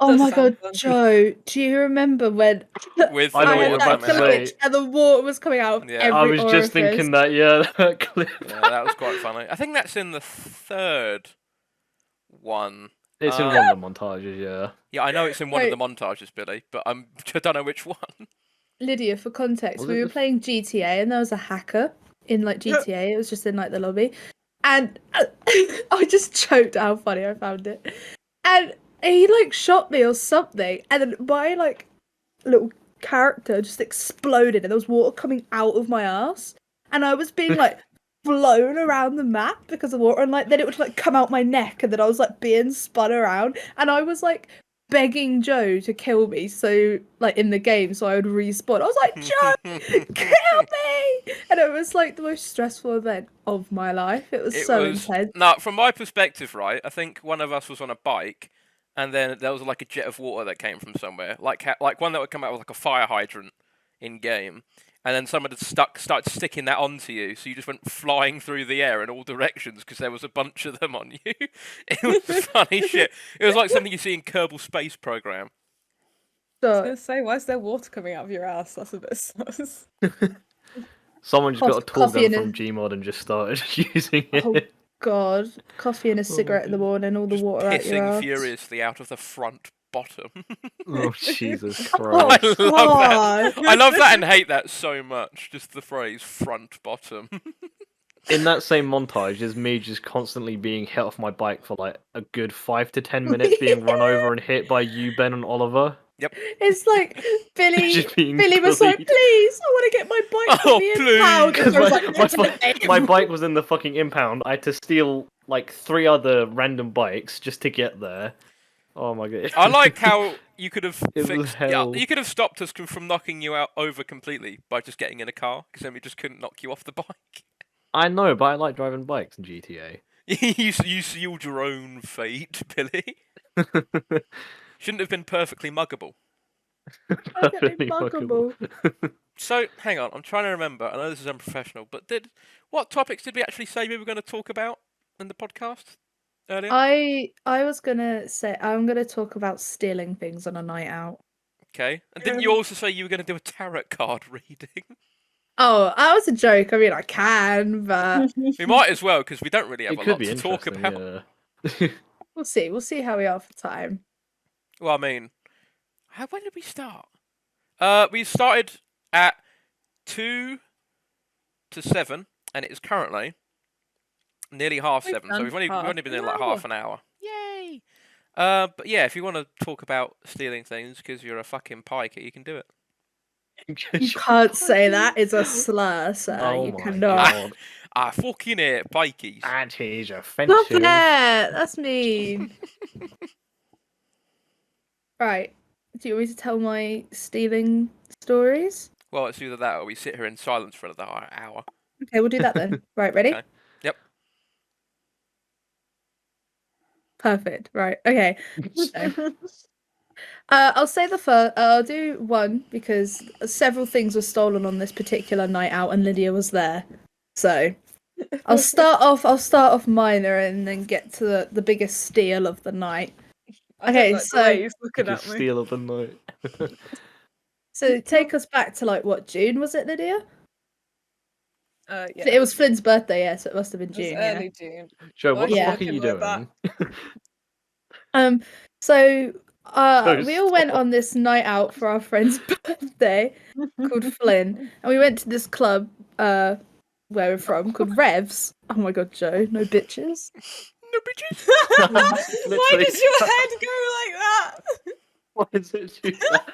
C: Oh
D: Does
C: my
D: sound
C: god,
D: fun.
C: Joe, do you remember when
A: With
B: I know
C: I
B: what
C: had
B: you're
C: that
B: about to
C: glitch
B: say.
C: and the water was coming out of
A: Yeah.
C: every
B: I was just
C: orifice?
B: thinking that, yeah, that clip.
A: Yeah, that was quite funny. I think that's in the third one.
B: It's in one of the montages, yeah.
A: Yeah, I know it's in one of the
C: Wait.
A: montages, Billy, but I don't know which one.
C: Lydia, for context,
B: Was
C: we
B: it
C: were
B: the-
C: playing GTA and there was a hacker in like GTA. It was just in like the lobby, and I just choked how funny I found it. And he like shot me or something, and then my like little character just exploded, and there was water coming out of my ass, and I was being like blown around the map because of water, and like then it would like come out my neck, and then I was like being spun around, and I was like begging Joe to kill me, so like in the game, so I would respawn. I was like, Joe, kill me! And it was like the most stressful event of my life. It was intense.
A: No, from my perspective, right? I think one of us was on a bike, and then there was like a jet of water that came from somewhere, like one that would come out with like a fire hydrant in game, and then someone had started sticking that onto you, so you just went flying through the air in all directions because there was a bunch of them on you. It was funny shit. It was like something you see in Kerbal Space Program.
D: I was
C: So
D: gonna say, why is there water coming out of your ass? That's a bit sus.
B: Someone just got a tool
C: Coffee
B: gun
C: and
B: from
C: a-
B: Gmod and just started using it.
C: oh god, coffee and a cigarette in the
B: God.
C: morning, all the
A: Just
C: water out your
A: pissing
C: ass.
A: furiously out of the front bottom.
B: Oh, Jesus
C: Oh,
B: Christ.
A: I love that.
C: God.
A: I love that and hate that so much. Just the phrase front bottom.
B: In that same montage is me just constantly being hit off my bike for like a good 5 to 10 minutes, being run over and hit by you, Ben, and Oliver.
C: It's like Billy.
B: Just being
C: Billy was like,
B: bullied.
C: "Please, I want to get my bike
A: Oh,
C: from the
A: please."
C: impound." And
B: Because
C: I was
B: my,
C: like,
B: my bike was in the fucking impound. I had to steal like 3 other random bikes just to get there. Oh my god.
A: I like how you could have
B: It was
A: fixed. Yeah,
B: hell.
A: you could have stopped us from knocking you out over completely by just getting in a car, because then we just couldn't knock you off the bike.
B: I know, but I like driving bikes in GTA.
A: You sealed your own fate, Billy. Shouldn't have been perfectly muggable.
B: Perfectly
C: muggable.
B: fuckable.
A: So, hang on, I'm trying to remember. I know this is unprofessional, but what topics did we actually say we were going to talk about in the podcast earlier?
C: I was gonna say I'm gonna talk about stealing things on a night out.
A: Okay. And didn't you also say you were going to do a tarot card reading?
C: Oh, that was a joke. I mean, I can, but
A: We might as well, because we don't really have
B: It
A: a
B: could
A: lot
B: be
A: to talk
B: interesting.
A: about.
B: Yeah.
C: we'll see. We'll see how we are for time.
A: Well, I mean, when did we start? We started at 2 to 7, and it is currently nearly half
D: We've
A: 7. So
D: done
A: we've only
D: half
A: been
D: an
A: in like
D: hour.
A: half an hour. Yay! But yeah, if you want to talk about stealing things because you're a fucking piker, you can do it.
C: You can't say that. It's a slur, sir.
B: Oh
C: You
B: my
C: cannot.
B: god.
A: I fucking hate pikeys.
B: That is
C: Stop
B: offensive.
C: it! That's mean. Right. Do you want me to tell my stealing stories?
A: Well, it's either that or we sit here in silence for another hour.
C: Okay, we'll do that then. Right, ready?
A: Okay. Yep.
C: Perfect. Right. Okay. So, I'll say the first. I'll do one because several things were stolen on this particular night out, and Lydia was there. So I'll start off minor and then get to the biggest steal of the night.
D: I
C: Okay,
D: don't like the
C: so-
D: way he's looking
B: Just
D: at me.
B: steal of the night.
C: So take us back to like what, June was it, Lydia?
D: Yeah,
C: It was Flynn's birthday, yeah, so it must have been
D: it was
C: June.
D: early June.
B: Joe,
D: Why
B: what the
C: Yeah.
B: fuck are you
D: looking like
B: doing?
C: So
B: Joe,
C: we all went
B: stop.
C: on this night out for our friend's birthday called Flynn, and we went to this club where we're from called Revs. Oh my god, Joe, no bitches.
A: No bitches.
D: Why
B: Literally.
D: does your head go like that?
B: Why does it do that?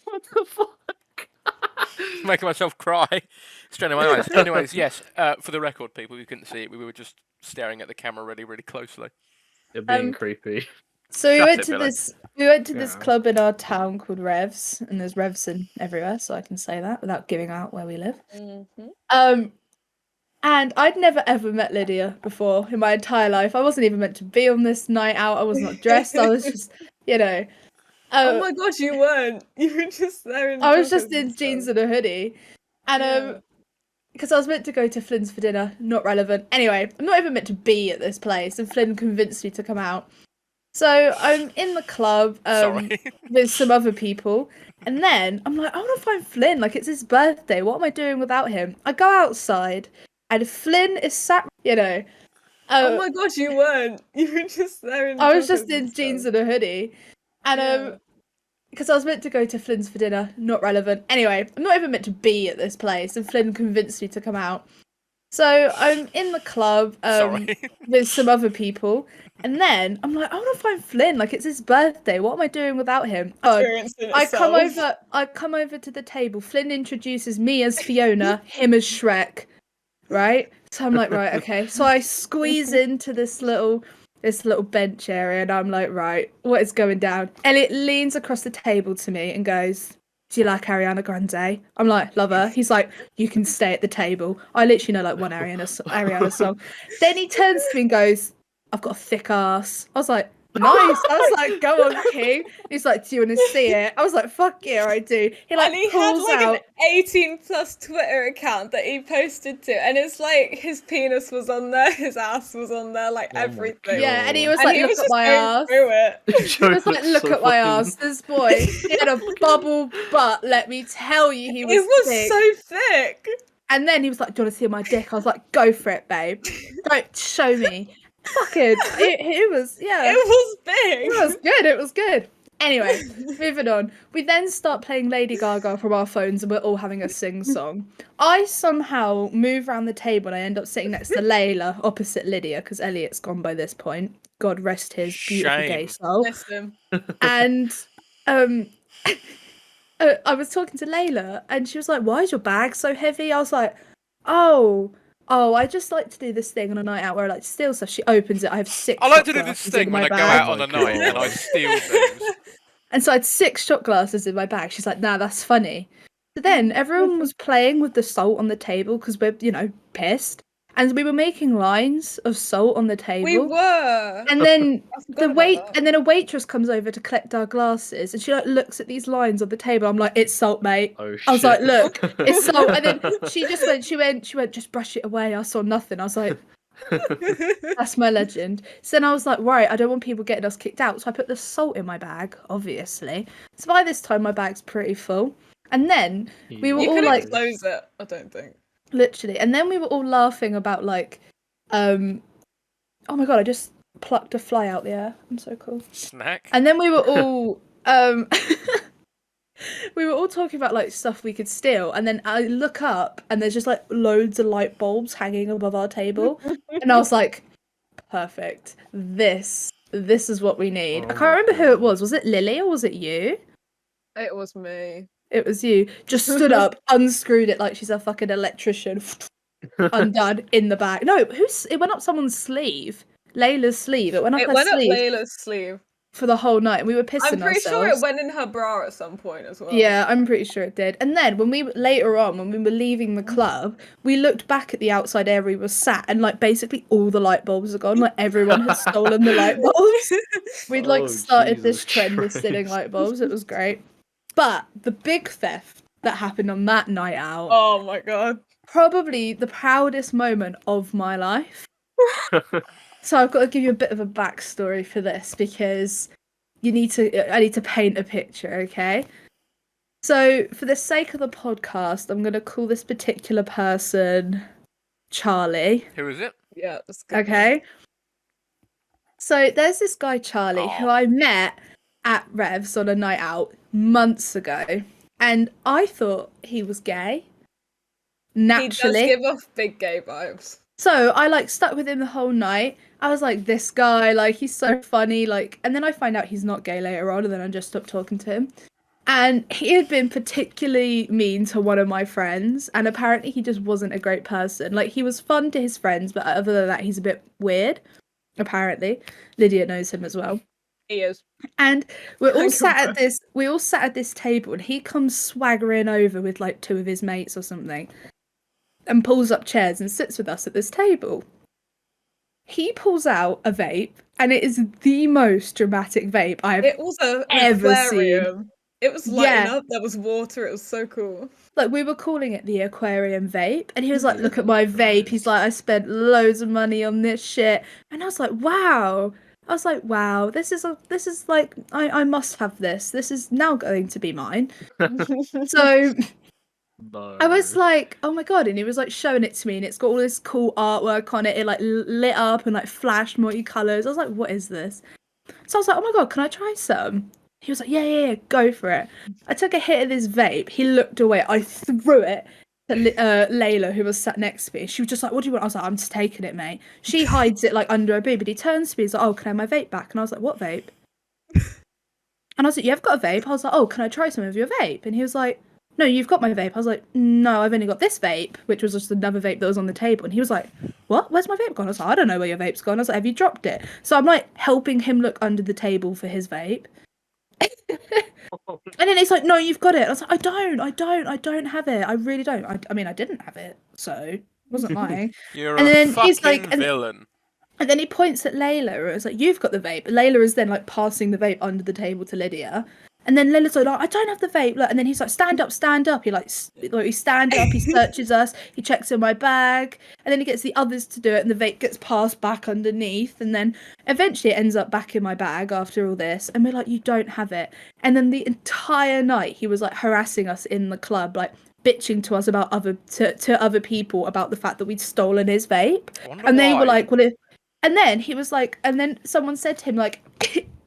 B: What the fuck?
A: Making myself cry. Straining my eyes. Anyways, yes. For the record, people who couldn't see it, we were just staring at the camera really, really closely.
B: You're being
C: Um,
B: creepy.
C: So we
A: Shut
C: went
A: it,
C: to
A: Billy.
C: this
B: Yeah.
C: club in our town called Revs, and there's Revs in everywhere, so I can say that without giving out where we live.
D: Mhm.
C: And I'd never ever met Lydia before in my entire life. I wasn't even meant to be on this night out. I was not dressed. I was just, you know.
D: Oh my gosh, you weren't. You were just there in
C: I was just
D: joggers
C: in
D: and
C: jeans
D: stuff.
C: and a hoodie. And
D: Yeah.
C: because I was meant to go to Flynn's for dinner, not relevant. Anyway, I'm not even meant to be at this place, and Flynn convinced me to come out. So I'm in the club
A: Sorry.
C: with some other people, and then I'm like, I want to find Flynn. Like, it's his birthday. What am I doing without him? I go outside, and Flynn is sat. You know,
D: Oh my gosh, you weren't. You were just there in
C: I was just
D: joggers
C: in
D: and
C: jeans
D: stuff.
C: and a hoodie, and
D: Yeah.
C: because I was meant to go to Flynn's for dinner, not relevant. Anyway, I'm not even meant to be at this place, and Flynn convinced me to come out. So I'm in the club
A: Sorry.
C: with some other people, and then I'm like, I want to find Flynn. Like, it's his birthday. What am I doing without him? Oh,
D: Experience in
C: I come
D: itself.
C: over to the table. Flynn introduces me as Fiona, him as Shrek, right? So I'm like, right, okay. So I squeeze into this little bench area, and I'm like, right, what is going down? Elliot leans across the table to me and goes, do you like Ariana Grande? I'm like, love her. He's like, you can stay at the table. I literally know like one Ariana song. Then he turns to me and goes, I've got a thick ass. I was like, nice. I was like, go on, King. He's like, do you want to see it? I was like, fuck yeah, I do. He like
D: And he had
C: pulls
D: like
C: out.
D: an 18+ Twitter account that he posted to, and it's like his penis was on there, his ass was on there, like
B: Oh my
D: everything.
C: Yeah, and he was
D: And
C: like,
D: he
C: look
D: was
C: at
D: just
C: my
D: going
C: ass.
D: through it.
B: Joe
C: He was like,
B: looks
C: look
B: so
C: at my
B: fucking-
C: ass. This boy, he had a bubble butt. Let me tell you, he was,
D: It was
C: thick.
D: so thick.
C: And then he was like, do you want to see my dick? I was like, go for it, babe. Don't show me. Fucking, it was, yeah.
D: It was big.
C: It was good. It was good. Anyway, moving on. We then start playing Lady Gaga from our phones, and we're all having a sing song. I somehow move around the table, and I end up sitting next to Layla, opposite Lydia, because Elliot's gone by this point. God rest his beautiful gay
A: Shame.
C: soul.
D: Listen.
C: And I was talking to Layla, and she was like, "Why is your bag so heavy?" I was like, "Oh, I just like to do this thing on a night out where I like to steal stuff." She opens it. I have 6
A: I like
C: shot
A: to do this
C: glasses
A: thing
C: in
A: when
C: my
A: I go
C: bag.
A: out
B: Oh
A: on
B: my
A: a night and I
B: God.
A: steal things.
C: And so I had 6 shot glasses in my bag. She's like, nah, that's funny. So then everyone was playing with the salt on the table because we're, pissed. And we were making lines of salt on the table.
D: We were.
C: And then
D: I forgot about that.
C: a waitress comes over to collect our glasses, and she like looks at these lines on the table. I'm like, it's salt, mate.
B: Oh shit.
C: I was like, look, it's salt. And then she went, just brush it away. I saw nothing. I was like, That's my legend. So then I was like, right, I don't want people getting us kicked out. So I put the salt in my bag, obviously. So by this time, my bag's pretty full. And then we were
D: You
C: all
D: couldn't
C: like,
D: close it, I don't think.
C: literally. And then we were all laughing about like, oh my god, I just plucked a fly out the air. I'm so cool.
A: Snack.
C: And then we were all, we were all talking about like stuff we could steal. And then I look up and there's just like loads of light bulbs hanging above our table. And I was like, perfect. This is what we need. I
B: Oh
C: can't
B: my
C: remember who it
B: God.
C: was. Was it Lily or was it you?
D: It was me.
C: It was you. Just stood up, unscrewed it like she's a fucking electrician, undone in the bag. No, it went up someone's sleeve. Layla's sleeve. It went up
D: It
C: her
D: went up
C: sleeve
D: Layla's sleeve.
C: for the whole night. And we were pissing
D: I'm pretty sure
C: ourselves.
D: it went in her bra at some point as well.
C: Yeah, I'm pretty sure it did. And then when we later on, when we were leaving the club, we looked back at the outside area we were sat, and like basically all the light bulbs are gone. Like everyone had stolen the light bulbs. We'd like
B: Oh,
C: started this
B: Jesus
C: trend of stealing
B: Christ.
C: light bulbs. It was great. But the big theft that happened on that night out,
D: Oh my god.
C: probably the proudest moment of my life. So I've got to give you a bit of a backstory for this because I need to paint a picture, okay? So for the sake of the podcast, I'm gonna call this particular person Charlie.
A: Who is it?
D: Yeah, that's good.
C: Okay. So there's this guy Charlie who
A: Aw.
C: I met at Revs on a night out months ago, and I thought he was gay. Naturally.
D: He does give off big gay vibes.
C: So I like stuck with him the whole night. I was like, this guy, like he's so funny, like, and then I find out he's not gay later on, and then I just stopped talking to him. And he had been particularly mean to one of my friends, and apparently he just wasn't a great person. Like he was fun to his friends, but other than that, he's a bit weird. Apparently, Lydia knows him as well.
D: He is.
C: And we're all
D: I
C: sat at
D: confirm.
C: this table, and he comes swaggering over with like two of his mates or something, and pulls up chairs and sits with us at this table. He pulls out a vape, and it is the most dramatic vape I've
D: It was an
C: ever
D: aquarium. It was lighting
C: Yeah.
D: up. There was water. It was so cool.
C: like we were calling it the aquarium vape, and he was like, look at my vape. He's like, I spent loads of money on this shit. And I was like, wow. This is like I must have this. This is now going to be mine. So
B: No.
C: I was like, oh my god, and he was like showing it to me, and it's got all this cool artwork on it. It like lit up and like flashed multicolours. I was like, what is this? So I was like, oh my god, can I try some? He was like, yeah, go for it. I took a hit of this vape. He looked away. I threw it to Layla, who was sat next to me. She was just like, what do you want? I was like, I'm just taking it, mate. She hides it like under her boob, but he turns to me. He's like, oh, can I have my vape back? And I was like, what vape? And I was like, you have got a vape? I was like, oh, can I try some of your vape? And he was like, no, you've got my vape. I was like, no, I've only got this vape, which was just another vape that was on the table. And he was like, what? Where's my vape gone? I was like, I don't know where your vape's gone. I was like, have you dropped it? So I'm like helping him look under the table for his vape. And then he's like, no, you've got it. I was like, I don't have it. I really don't. I mean, I didn't have it, so I wasn't lying.
A: You're
C: And
A: a
C: then
A: fucking
C: he's like- and-
A: villain.
C: And then he points at Layla, and it's like, you've got the vape. Layla is then like passing the vape under the table to Lydia. And then Layla's like, I don't have the vape. Look. And then he's like, stand up. He he stand up. He searches us. He checks in my bag. And then he gets the others to do it. And the vape gets passed back underneath. And then eventually it ends up back in my bag after all this. And we're like, you don't have it. And then the entire night he was like harassing us in the club, like bitching to us about to other people about the fact that we'd stolen his vape.
A: I wonder
C: And they were
A: why.
C: like, well, and then he was like, and then someone said to him, like,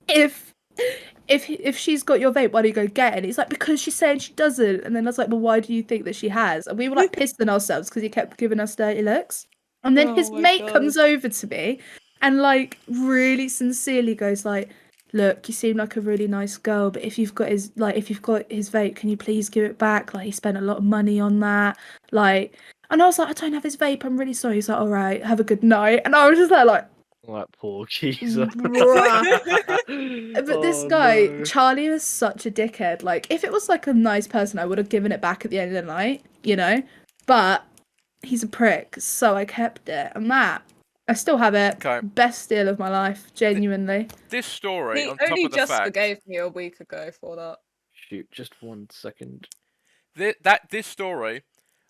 C: if she's got your vape, why do you go get it? And he's like, because she's saying she doesn't. And then I was like, well, why do you think that she has? And we were like pissing ourselves because he kept giving us dirty looks. And then
D: Oh
C: his
D: my
C: mate
D: God.
C: comes over to me and like really sincerely goes like, look, you seem like a really nice girl, but if you've got his vape, can you please give it back? Like he spent a lot of money on that. Like, and I was like, I don't have his vape. I'm really sorry. He's like, all right, have a good night. And I was just there like,
B: That poor geezer.
C: bruh. But this
B: Oh,
C: guy,
B: no.
C: Charlie, was such a dickhead. Like, if it was like a nice person, I would have given it back at the end of the night, you know? But he's a prick, so I kept it. And that, I still have it.
A: Okay.
C: Best steal of my life, genuinely.
A: This story,
D: He
A: on top
D: only
A: of the
D: just
A: fact,
D: forgave me a week ago for that.
B: Shoot, just 1 second.
A: this story,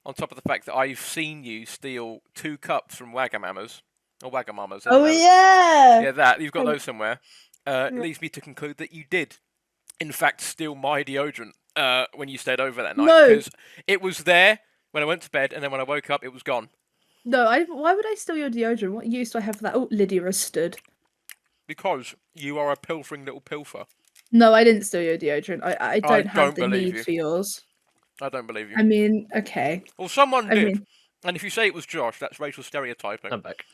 A: on top of the fact that I've seen you steal 2 cups from Wagamama's, or Wagamamas.
C: Oh yeah.
A: Yeah, that you've got
C: Oh.
A: those somewhere. Leads me to conclude that you did, in fact, steal my deodorant when you stayed over that night
C: No.
A: because it was there when I went to bed, and then when I woke up, it was gone.
C: No, why would I steal your deodorant? What use do I have for that? Oh, Lydia has stood.
A: Because you are a pilfering little pilfer.
C: No, I didn't steal your deodorant. I don't have
A: don't
C: the
A: believe
C: need
A: you.
C: for yours.
A: I don't believe you.
C: I mean, okay.
A: Well, someone
C: I
A: did.
C: mean,
A: And if you say it was Josh, that's racial stereotyping.
B: I'm back.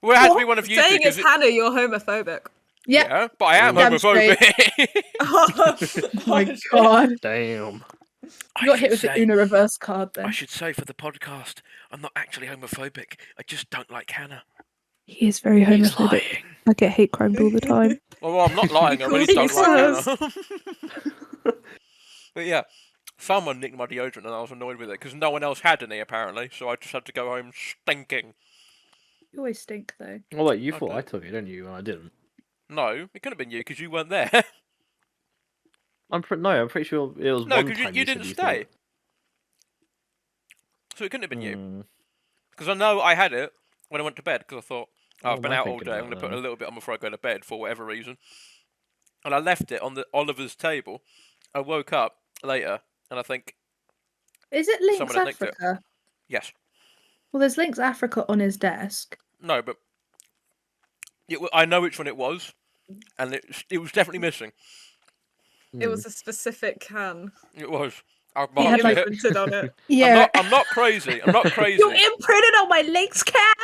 A: Well, it has to be one of you two.
D: Saying
A: 'cause
D: it's Hannah, you're homophobic.
C: yeah.
A: Yeah, but I am
C: Damn
A: homophobic.
D: Oh
C: My God,
B: Damn.
C: you got hit with the Una reverse card
A: I
C: then.
A: should say for the podcast, I'm not actually homophobic. I just don't like Hannah.
C: He is very
A: He's
C: homophobic.
A: lying.
C: I get hate crimed all the time.
A: Well, I'm not lying. I really don't
C: Jesus.
A: like Hannah. But yeah, someone nicked my deodorant and I was annoyed with it because no one else had any apparently. So I just had to go home stinking.
C: You always stink though.
B: Well, wait, you thought
A: Okay.
B: I took it, didn't you? And I didn't.
A: No, it couldn't have been you because you weren't there.
B: I'm pretty sure it was
A: No,
B: one
A: because
B: time
A: you
B: said
A: didn't
B: you
A: stay.
B: thought-
A: So it couldn't have been you.
B: Hmm.
A: Because I know I had it when I went to bed because I thought, oh, I've
B: What
A: been
B: am I
A: out all
B: thinking
A: day. I'm
B: about
A: going to put
B: then?
A: a little bit on before I go to bed for whatever reason. And I left it on the Oliver's table. I woke up later and I think,
C: Is it Links
A: Someone had nicked it.
C: Africa?
A: yes.
C: Well, there's Links Africa on his desk.
A: No, but I know which one it was. And it was definitely missing.
D: It was a specific can.
A: It was. I
C: He
A: marked
C: had, like-
A: it.
D: Imprinted on it.
C: Yeah.
A: I'm not crazy. I'm not crazy.
C: You imprinted on my Links can.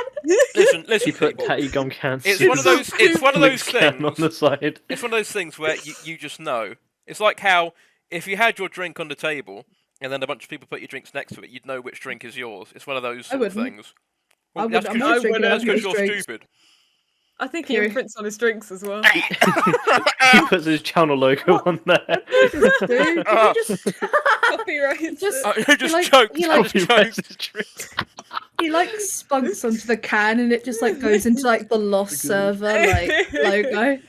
A: Listen,
B: He put
A: people.
B: Tatty Gumcancer.
A: It's one of those. It's one of those
B: can on
A: things.
B: the side.
A: It's one of those things where you just know. It's like how if you had your drink on the table and then a bunch of people put your drinks next to it, you'd know which drink is yours. It's one of those
C: I
A: sort of
C: wouldn't.
A: things.
C: I
A: Well, that's
C: would. I'm
A: 'cause
C: always
A: you're-
C: drinking
A: that's
C: other
A: because you're
C: people's drinks.
A: stupid.
D: I think he
C: Here.
D: imprints on his drinks as well.
B: He puts his channel logo on there.
C: Dude, can you just
D: Copyright.
C: Just-
A: I just
C: like-
A: choked.
C: he
A: I
C: like-
A: just
B: Copyrights
A: choked.
B: his drink.
C: he like spunks onto the can and it just like goes into like the lost server like logo.
B: I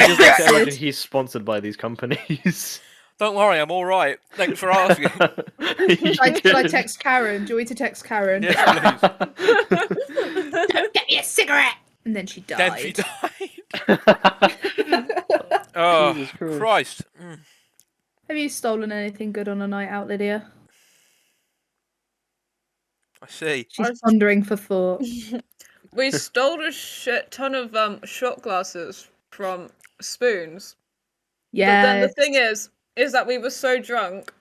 B: just like to
C: Yeah.
B: imagine he's sponsored by these companies.
A: Don't worry, I'm all right. Thanks for asking.
C: Should I text Karen? Do you want me to text Karen?
A: Yes, please.
C: Don't get me a cigarette. And then she died.
A: Then she died. Oh,
B: Jesus Christ.
A: Christ. Mm.
C: Have you stolen anything good on a night out, Lydia?
A: I see.
C: She's pondering for thought.
D: We stole a shit ton of shot glasses from Spoons. But then
C: Yeah.
D: the thing is that we were so drunk,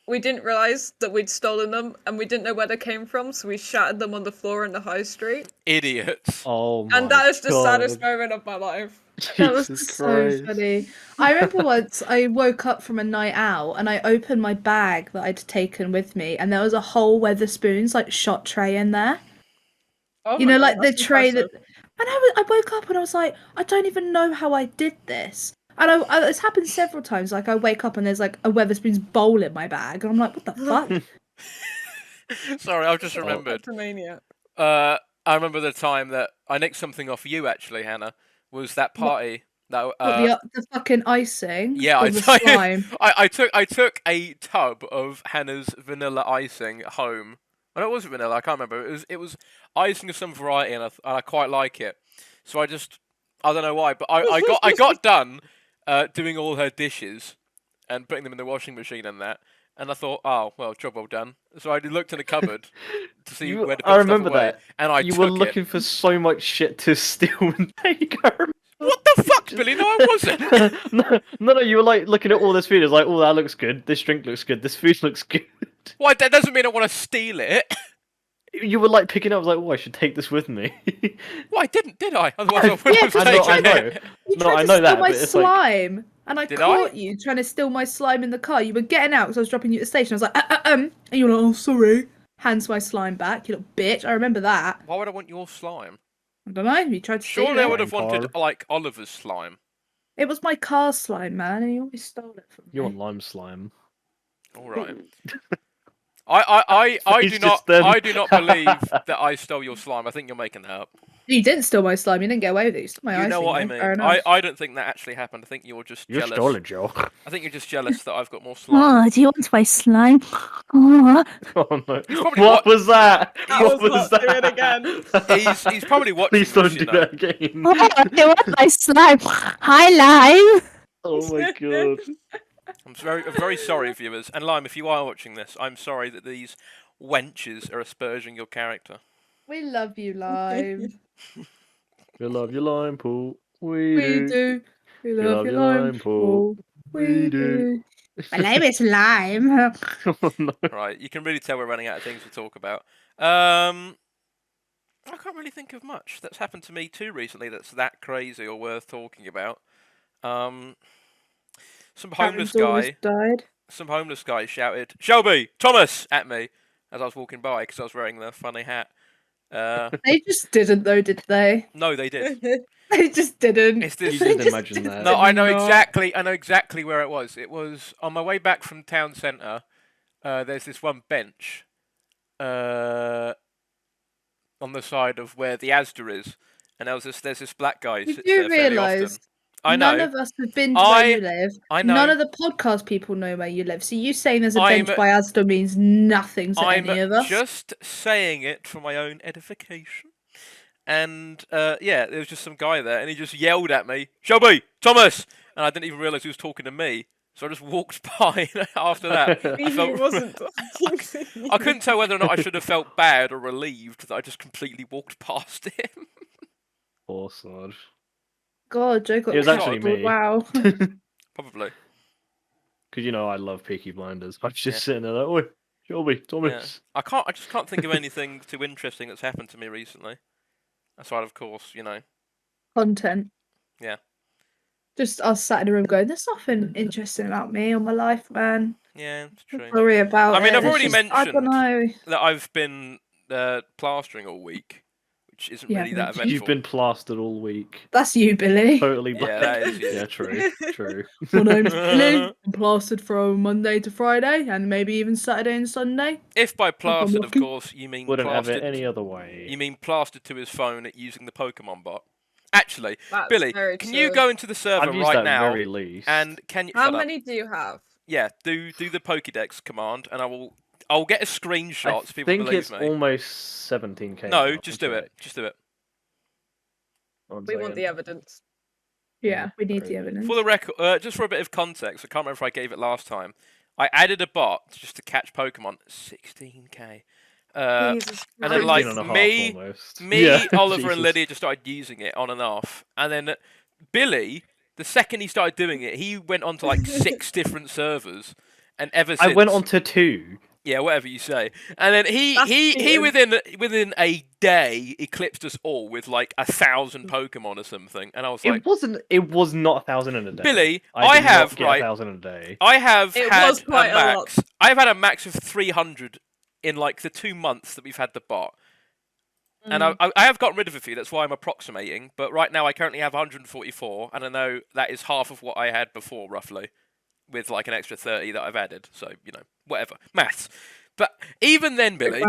D: we didn't realise that we'd stolen them and we didn't know where they came from, so we shattered them on the floor in the high street.
A: Idiots.
B: Oh my
D: And that is the
B: God.
D: saddest moment of my life.
C: That was
B: Jesus
C: so
B: Christ.
C: funny. I remember once I woke up from a night out and I opened my bag that I'd taken with me, and there was a whole Weatherspoons like shot tray in there.
D: Oh
C: You
D: my
C: know,
D: God,
C: like the
D: that's
C: tray
D: impressive.
C: that. And I woke up and I was like, I don't even know how I did this. And it's happened several times. Like I wake up and there's like a Weatherspoons bowl in my bag, and I'm like, what the fuck?
A: Sorry, I've just
B: Oh.
A: remembered.
D: That's a maniac.
A: I remember the time that I nicked something off you, actually, Hannah. Was that party that
C: What, the fucking icing?
A: yeah,
C: or
A: I
C: the
A: tell you-
C: slime.
A: I took a tub of Hannah's vanilla icing home. Oh, no, it wasn't vanilla. I can't remember. It was icing of some variety, and I quite like it. So I don't know why, but I got done doing all her dishes and putting them in the washing machine and that. And I thought, oh well, job well done. So I looked in the cupboard to see where to put
B: I
A: stuff
B: remember
A: away,
B: that.
A: and I
B: You
A: took
B: were
A: it.
B: looking for so much shit to steal and take.
A: What the fuck, Billy? No, I wasn't.
B: no, you were like looking at all this food. It's like, oh, that looks good. This drink looks good. This food looks good.
A: Why? That doesn't mean I want to steal it.
B: You were like picking up, like, oh, I should take this with me.
A: Well, I didn't, did I? Otherwise, I would
C: Yeah,
A: have
B: I
A: taken
B: know, I know.
A: it.
C: You
B: No,
C: tried
B: I
C: to
B: know
C: steal
B: that,
C: my
B: but it's like-
C: slime, and I
A: Did
C: caught you trying to steal my slime in the car. You were getting out because I was dropping you at the station. I was like, and you were like, oh, sorry. Hands my slime back, you little bitch. I remember that.
A: Why would I want your slime?
C: I don't know. You tried to steal
A: Surely I
C: it.
A: would have
B: Slime
A: wanted
B: car.
A: like Oliver's slime.
C: It was my car slime, man, and you always stole it from me.
B: You want lime slime?
A: All right. I
B: He's
A: do
B: just then-
A: not believe that I stole your slime. I think you're making that up.
C: You didn't steal my slime. You didn't get away with it. You stole my
A: You
C: ice
A: know
C: cream,
A: what I
C: though. Fair
A: mean.
C: enough.
A: I don't think that actually happened. I think you're just
B: You
A: jealous.
B: stole it, Joe.
A: I think you're just jealous that I've got more slime.
E: Oh, do you want my slime? Oh,
B: Oh no!
A: probably
B: What was that?
A: That
B: What
D: was
B: was
D: not do
B: that?
D: it again.
A: He's probably watching
B: Please don't
A: this,
B: do
A: you know.
B: that again.
E: oh, do you want my slime? Hi, Lime.
B: Oh my god!
A: I'm very sorry, viewers. And Lime, if you are watching this, I'm sorry that these wenches are asperging your character.
C: We love you, Lime.
B: We love your lime pool. We
C: We
B: do.
C: do. We
B: We
C: love
B: love
C: your
B: your
C: lime
B: lime pool.
C: pool. We do.
E: My name is Lime.
B: Oh no!
A: Right, you can really tell we're running out of things to talk about. I can't really think of much that's happened to me too recently that's that crazy or worth talking about. Some homeless
C: Aaron's
A: guy.
C: died.
A: Some homeless guy shouted, "Shelby, Thomas!" at me as I was walking by because I was wearing the funny hat.
C: They just didn't, though, did they?
A: No, they did.
C: They just didn't.
A: It's
B: You
A: this.
C: They
B: didn't
C: just
B: imagine that.
A: No, I know
C: not.
A: exactly. I know exactly where it was. It was on my way back from town centre. There's this one bench on the side of where the Asda is, and there's this black guy who
C: You
A: sits
C: do
A: there fairly often.
C: realise
A: I
C: none
A: know.
C: of us have been to where you live.
A: I know.
C: None of the podcast people know where you live. So you saying there's a
A: I'm-
C: bench by Asda means nothing to
A: I'm
C: any of us.
A: just saying it for my own edification. And yeah, there was just some guy there, and he just yelled at me, "Shelby, Thomas!" And I didn't even realise he was talking to me. So I just walked by after that. I
D: He
A: felt
D: wasn't talking to you.
A: I couldn't tell whether or not I should have felt bad or relieved that I just completely walked past him.
B: Poor sod.
C: God, Joe got
B: It was actually
C: cancelled.
B: me.
C: Wow.
A: Probably.
B: Because you know I love Peaky Blinders. I was just
A: Yeah.
B: sitting there like, "Oi, Shelby, Thomas."
A: I just can't think of anything too interesting that's happened to me recently. Aside, of course, you know.
C: Content.
A: Yeah.
C: Just us sat in a room going, there's nothing interesting about me or my life, man.
A: Yeah, it's true.
C: Sorry about
A: I mean,
C: it.
A: I've
C: It's
A: already
C: just- I don't
A: mentioned
C: know.
A: that I've been plastering all week, which isn't
C: Yeah,
A: really that
C: but
A: eventful.
B: You've been plastered all week.
C: That's you, Billy.
B: Totally.
A: Yeah, that is you.
B: Yeah, true. True.
C: My name's Billy. I'm plastered from Monday to Friday and maybe even Saturday and Sunday.
A: If by plastered, of
C: lucky.
A: course, you mean
B: Wouldn't have
A: plastered.
B: it any other way.
A: You mean plastered to his phone using the Pokemon bot. Actually,
D: That's
A: Billy,
D: very
A: can you
D: true.
A: go into the server
B: I've used
A: right
B: that
A: now
B: very least.
A: and can you
D: How
A: shut up.
D: many do you have?
A: Yeah, do the Pokédex command, and I'll get a screenshot
B: I
A: so people
B: think
A: believe
B: it's
A: me.
B: almost 17k.
A: No,
B: now,
A: just
B: I'm
A: do it.
B: sorry.
A: Just do it.
B: One
D: We want
B: second.
D: the evidence.
C: Yeah, we need the
B: Sorry.
C: evidence.
A: For the record, just for a bit of context, I can't remember if I gave it last time. I added a bot just to catch Pokemon. 16k.
D: Jesus
A: and then,
D: Christ.
A: like,
B: 16 and a half
A: me-
B: almost.
A: Me,
B: Yeah,
A: Oliver, and
B: Jesus.
A: Lydia just started using it on and off, and then Billy, the second he started doing it, he went on to like 6 different servers, and ever since
B: I went on to 2.
A: yeah, whatever you say, and then he
D: That's
A: he
D: cheating.
A: within a day eclipsed us all with like 1,000 Pokemon or something, and I was like,
B: It wasn't. It was not 1,000 in a day.
A: Billy,
B: I
A: I
B: did not
A: have,
B: get
A: right,
B: 1,000 a day.
A: I have
D: It
A: had
D: was quite
A: a
D: a lot.
A: max. I've had a max of 300 in like the 2 months that we've had the bot. And
D: Mm.
A: I have gotten rid of a few, that's why I'm approximating. But right now I currently have 144, and I know that is half of what I had before, roughly. With like an extra 30 that I've added. So, you know, whatever. Maths. But even then, Billy,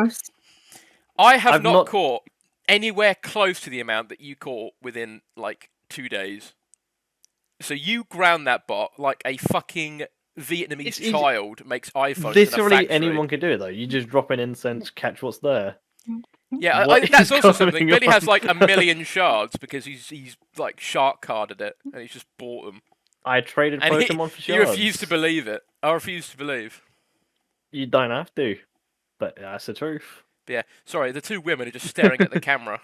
A: I have
B: I've
A: not
B: not-
A: caught anywhere close to the amount that you caught within like 2 days. So you ground that bot like a fucking Vietnamese
B: It's easy-
A: child makes iPhones in a
B: Literally
A: factory.
B: anyone can do it though. You just drop an incense, catch what's there.
A: Yeah,
B: What
A: that's
B: is
A: also something.
B: going
A: Billy has
B: on?
A: like 1,000,000 shards because he's like shark carded it and he's just bought them.
B: I traded
A: And
B: Pokemon for
A: he
B: shards.
A: refused to believe it. I refuse to believe.
B: You don't have to, but that's the truth.
A: But yeah, sorry, the 2 women are just staring at the camera.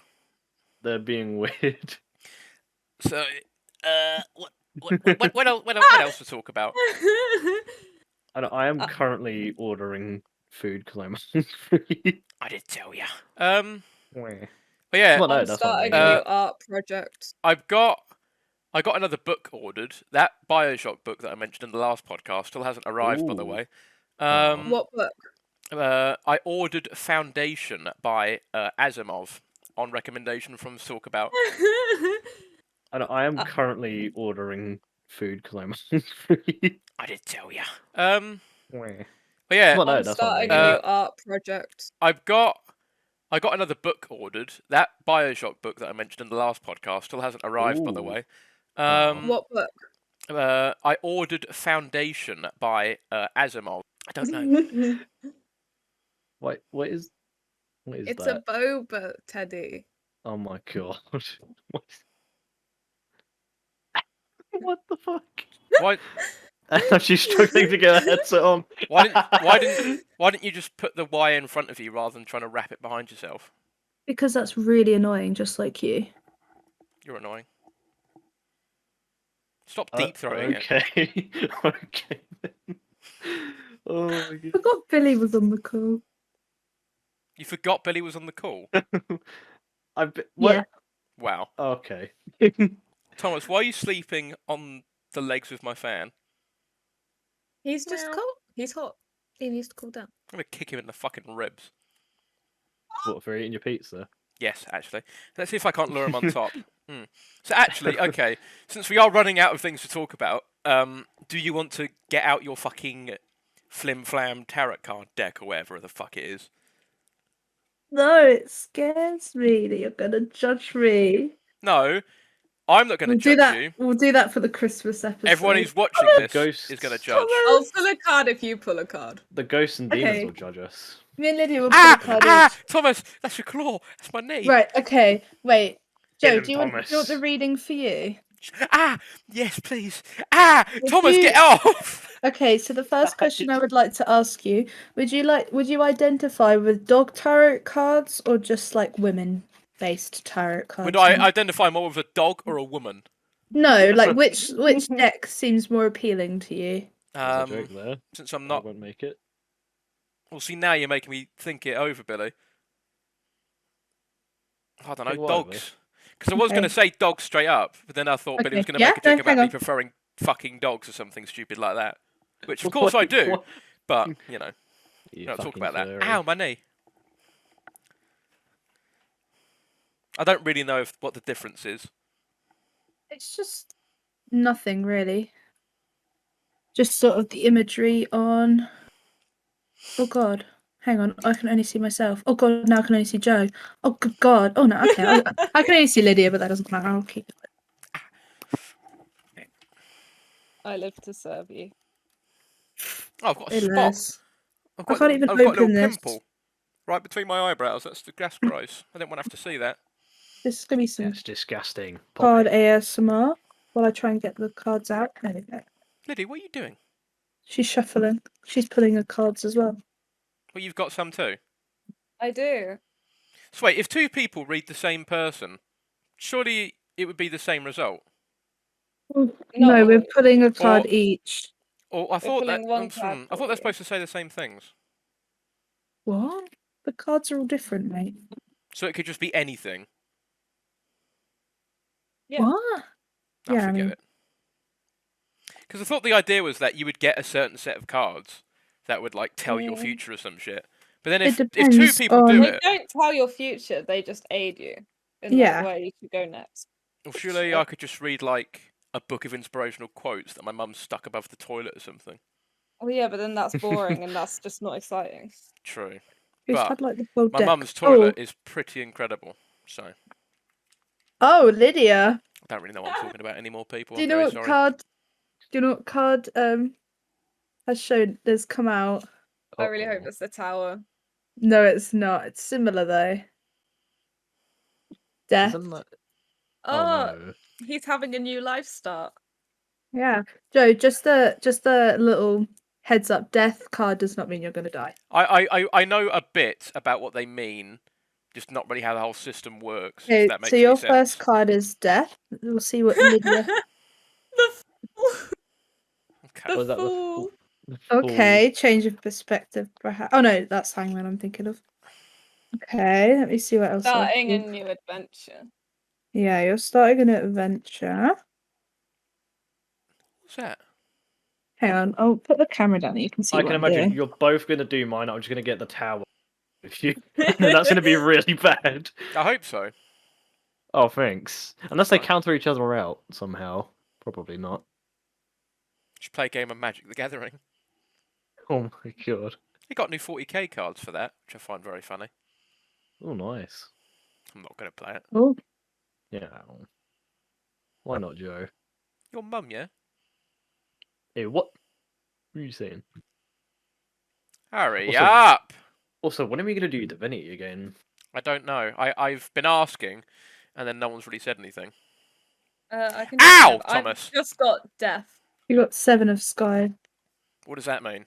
B: They're being weird.
A: So, what else to talk about?
B: And I am currently ordering food because I'm hungry.
A: I did tell you.
B: Wah.
A: But yeah,
B: Well, no,
D: I'm
B: that's
D: starting
B: not
D: a
B: me.
D: new art project.
A: I got another book ordered. That BioShock book that I mentioned in the last podcast still hasn't arrived, by the
B: Ooh.
A: way.
B: Oh.
D: What book?
A: I ordered Foundation by Asimov on recommendation from Talk About.
B: And I am currently ordering food because I'm hungry.
A: I did tell you.
B: Wah.
A: But yeah,
B: Well, no,
D: I'm
B: that's not
D: starting
B: me.
D: a new art project.
A: I got I got another book ordered. That Bioshock book that I mentioned in the last podcast still hasn't arrived, by the
B: Ooh.
A: way.
D: What book?
A: I ordered Foundation by Asimov. I don't know.
B: What is
D: It's a
B: that?
D: boba, Teddy.
B: Oh my god. What the fuck?
A: Why?
B: She's struggling to get her headset on.
A: Why didn't you just put the Y in front of you rather than trying to wrap it behind yourself?
C: Because that's really annoying, just like you.
A: You're annoying. Stop deep throwing it.
B: Okay. Okay. Then. Oh my
C: I
B: god.
C: forgot Billy was on the call.
A: You forgot Billy was on the call.
B: What?
C: Yeah.
A: Wow.
B: Okay.
A: Thomas, why are you sleeping on the legs with my fan?
D: He's just
C: Meow.
D: cold. He's hot. He needs to cool down.
A: I'm gonna kick him in the fucking ribs.
B: What, for eating your pizza?
A: Yes, actually. Let's see if I can't lure him on top. So actually, okay, since we are running out of things to talk about, do you want to get out your fucking flim flam tarot card deck or whatever the fuck it is?
C: No, it scares me that you're gonna judge me.
A: No, I'm not going to
C: We'll do
A: judge
C: that.
A: you.
C: We'll do that for the Christmas episode.
A: Everyone who's watching this
B: Ghosts.
A: is going to judge.
D: I'll pull a card if you pull a card.
B: The ghosts and demons
C: Okay.
B: will judge us.
C: Me and Lydia will put a card in.
A: Thomas, that's your claw. That's my knee.
C: Right. Okay. Wait.
B: Get
C: Joe,
B: him,
C: do you want
B: Thomas.
C: the reading for you?
A: Yes, please.
C: Would
A: Thomas,
C: you-
A: get off.
C: Okay, so the first question I would like to ask you, would you identify with dog tarot cards or just like women based tarot cards?
A: Would I identify more with a dog or a woman?
C: No, like which deck seems more appealing to you?
B: There's a joke there.
A: Since I'm
B: I
A: not.
B: won't make it.
A: Well, see, now you're making me think it over, Billy. I don't know,
B: Think what,
A: dogs. Because I was going to say dogs straight up, but then I thought Billy was
C: Okay,
A: going to make a
C: yeah,
A: joke
C: no,
A: about
C: hang
A: me
C: on.
A: preferring fucking dogs or something stupid like that. Which, of course, I do.
B: What?
A: But, you know,
B: You
A: don't talk
B: fucking
A: about that.
B: furry.
A: Ow, my knee. I don't really know what the difference is.
C: It's just nothing really. Just sort of the imagery on. Oh God, hang on. I can only see myself. Oh God, now I can only see Joe. Oh good God. Oh no. Okay, I can only see Lydia, but that doesn't matter. I'll keep it.
D: I live to serve you.
A: Oh, I've got a spot.
C: Illness.
A: I've
C: I
A: got,
C: can't even
A: I've got a
C: open
A: little
C: this.
A: pimple right between my eyebrows. That's gross. I didn't want to have to see that.
C: This is gonna be some
B: That's disgusting.
C: card
B: Poppy.
C: ASMR while I try and get the cards out. There we go.
A: Liddy, what are you doing?
C: She's shuffling. She's pulling her cards as well.
A: Well, you've got some too.
D: I do.
A: So wait, if two people read the same person, surely it would be the same result.
C: No, we're
D: always.
C: pulling a card each.
A: Or I thought that
D: pulling one card
A: I thought
D: for
A: they're
D: you.
A: supposed to say the same things.
C: What? The cards are all different, mate.
A: So it could just be anything.
D: Yeah.
C: What?
A: I
C: Yeah, I
A: forget
C: mean-
A: it. Because I thought the idea was that you would get a certain set of cards that would like tell your
D: Mm.
A: future or some shit. But then
C: It
A: if two
C: depends
A: people do
C: on-
D: They
A: it,
D: don't tell your future, they just aid you in
C: Yeah.
D: like, where you should go next.
A: well, surely I could just read like a book of inspirational quotes that my mum stuck above the toilet or something.
D: Oh yeah, but then that's boring and that's just not exciting.
A: True.
C: Who's
A: But
C: had like the full
A: My
C: deck?
A: mum's toilet is pretty incredible. So
C: Oh, Lydia.
A: I don't really know what I'm talking about anymore, people.
C: Do you
A: I'm
C: know
A: very
C: what
A: sorry.
C: card? Do you know what card has shown has come out?
D: I really hope
B: Uh-oh.
D: it's the tower.
C: No, it's not. It's similar though. Death.
B: Isn't that...
D: Oh,
B: Oh no.
D: he's having a new life start.
C: Yeah, Joe. Just a little heads up. Death card does not mean you're gonna die.
A: I know a bit about what they mean, just not really how the whole system works.
C: Okay,
A: If that makes
C: so
A: any
C: your
A: sense.
C: first card is death. We'll see what Lydia.
D: The fool.
A: Okay.
B: Was that the
D: fool.
B: fool? The fool.
C: Okay, change of perspective. Perhaps. Oh no, that's Hangman. I'm thinking of. Okay, let me see what else. I've
D: Starting a
C: pulled.
D: new adventure.
C: Yeah, you're starting an adventure.
A: What's that?
C: Hang on, I'll put the camera down. You can see.
B: I
C: what
B: can
C: I'm
B: imagine
C: doing.
B: you're both going to do mine. I'm just going to get the tower with you. And that's going to be really bad.
A: I hope so.
B: Oh, thanks. Unless they
A: Fine.
B: counter each other out somehow. Probably not.
A: Just play a game of Magic the Gathering.
B: Oh my god.
A: They got new 40k cards for that, which I find very funny.
B: Oh, nice.
A: I'm not going to play it.
C: Oh,
B: Yeah. Why not, Joe?
A: Your mum, yeah?
B: Hey, what? What are you saying?
A: Hurry
B: Also-
A: up!
B: Also, when are we gonna do Divinity again?
A: I don't know. I've been asking, and then no one's really said anything.
D: I can do
A: Ow,
D: whatever.
A: Thomas!
D: I've just got death.
C: you got 7 of Sky.
A: What does that mean?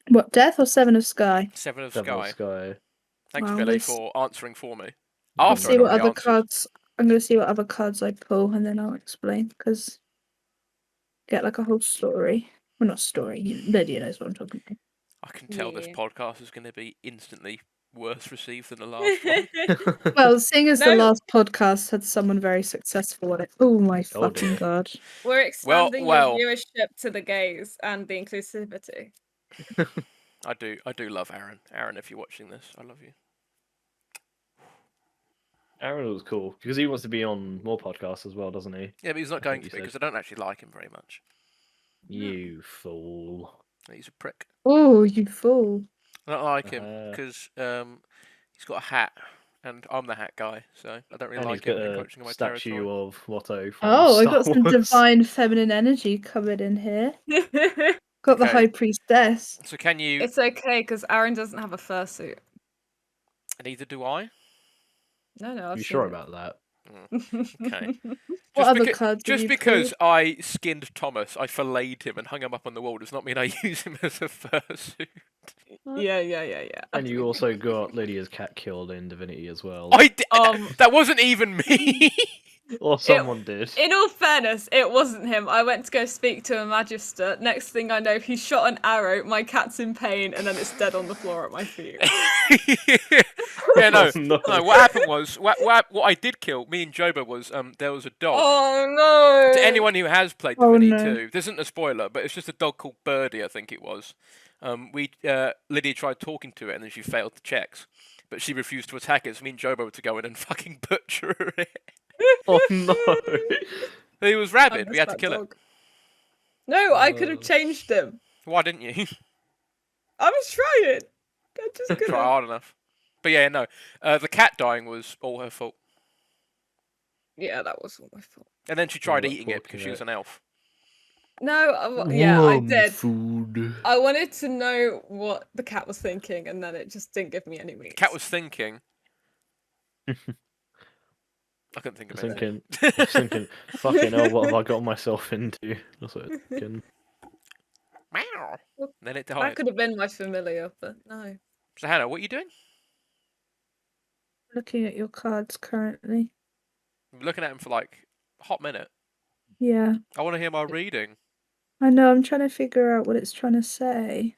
C: What, Death or 7 of Sky?
A: 7 of
B: Seven of
A: Sky.
B: Sky.
A: Thanks,
C: Wow,
A: Billy,
C: let's-
A: for answering for me.
C: I'll
A: After
C: see
A: I'd
C: what
A: already
C: other
A: answered.
C: cards. I'm gonna see what other cards I pull, and then I'll explain. Because get like a whole story. Well, not story. Lydia knows what I'm talking about.
A: I can tell this
D: Yeah.
A: podcast is going to be instantly worse received than the last one.
C: Well, seeing as the
D: No.
C: last podcast had someone very successful on it. Oh my
B: Oh,
C: fucking
B: dear.
C: god!
D: We're expanding
A: well.
D: your viewership to the gays and the inclusivity.
A: I do love Aaron. Aaron, if you're watching this, I love you.
B: Aaron was cool because he wants to be on more podcasts as well, doesn't he?
A: Yeah, but he's not
B: I
A: going
B: think
A: to
B: you
A: be
B: said.
A: because I don't actually like him very much.
B: You fool.
A: He's a prick.
C: Oh, you fool!
A: I don't like him
B: Uh,
A: because he's got a hat, and I'm the hat guy, so I don't really
B: And he's
A: like
B: got
A: him
B: a
A: encroaching on my
B: statue
A: territory.
B: of Watto from
C: Oh, I
B: Star
C: got some
B: Wars.
C: divine feminine energy covered in here. Got the
A: Okay.
C: high priestess.
A: So can you?
D: It's okay because Aaron doesn't have a fursuit.
A: Neither do I.
D: No, I've
B: You
D: seen
B: sure
D: it.
B: about that?
A: Okay.
C: What
A: Just
C: other
A: beca-
C: cards have
A: Just
C: you
A: because
C: pulled?
A: I skinned Thomas, I filleted him and hung him up on the wall does not mean I use him as a fursuit.
D: Yeah.
B: And you also got Lydia's cat killed in Divinity as well.
A: I did.
D: Um,
A: That wasn't even me.
B: Or someone did.
D: In all fairness, it wasn't him. I went to go speak to a magister. Next thing I know, he shot an arrow. My cat's in pain, and then it's dead on the floor at my feet.
A: Yeah, no.
B: No.
A: No, what happened was what I did kill. Me and Joba was there was a dog.
D: Oh no!
A: To anyone who has played
C: Oh,
A: Divinity
C: no.
A: 2, this isn't a spoiler, but it's just a dog called Birdie, I think it was. Lydia tried talking to it and then she failed the checks, but she refused to attack it. So me and Jobo were to go in and fucking butcher it.
B: Oh no.
A: He was
D: I
A: rabid.
D: miss
A: We had to
D: that
A: kill it.
D: dog. No, I could have changed him.
A: Why didn't you?
D: I was trying. I just
A: Try
D: couldn't.
A: hard enough. But yeah, no. The cat dying was all her fault.
D: Yeah, that was all my fault.
A: And then she tried
B: that
A: eating
B: poor
A: it because she was
B: cat.
A: an elf.
D: No, yeah, I did.
B: Food.
D: I wanted to know what the cat was thinking, and then it just didn't give me any meat.
A: Cat was thinking. I couldn't think of anything.
B: I was thinking, fucking hell, what have I got myself into? That's what I'm thinking.
A: Meow. Then it
D: That
A: died.
D: could have been my familiar, but no.
A: So Hannah, what are you doing?
C: Looking at your cards currently.
A: I'm looking at him for like a hot minute.
C: Yeah,
A: I want to hear my reading.
C: I know. I'm trying to figure out what it's trying to say.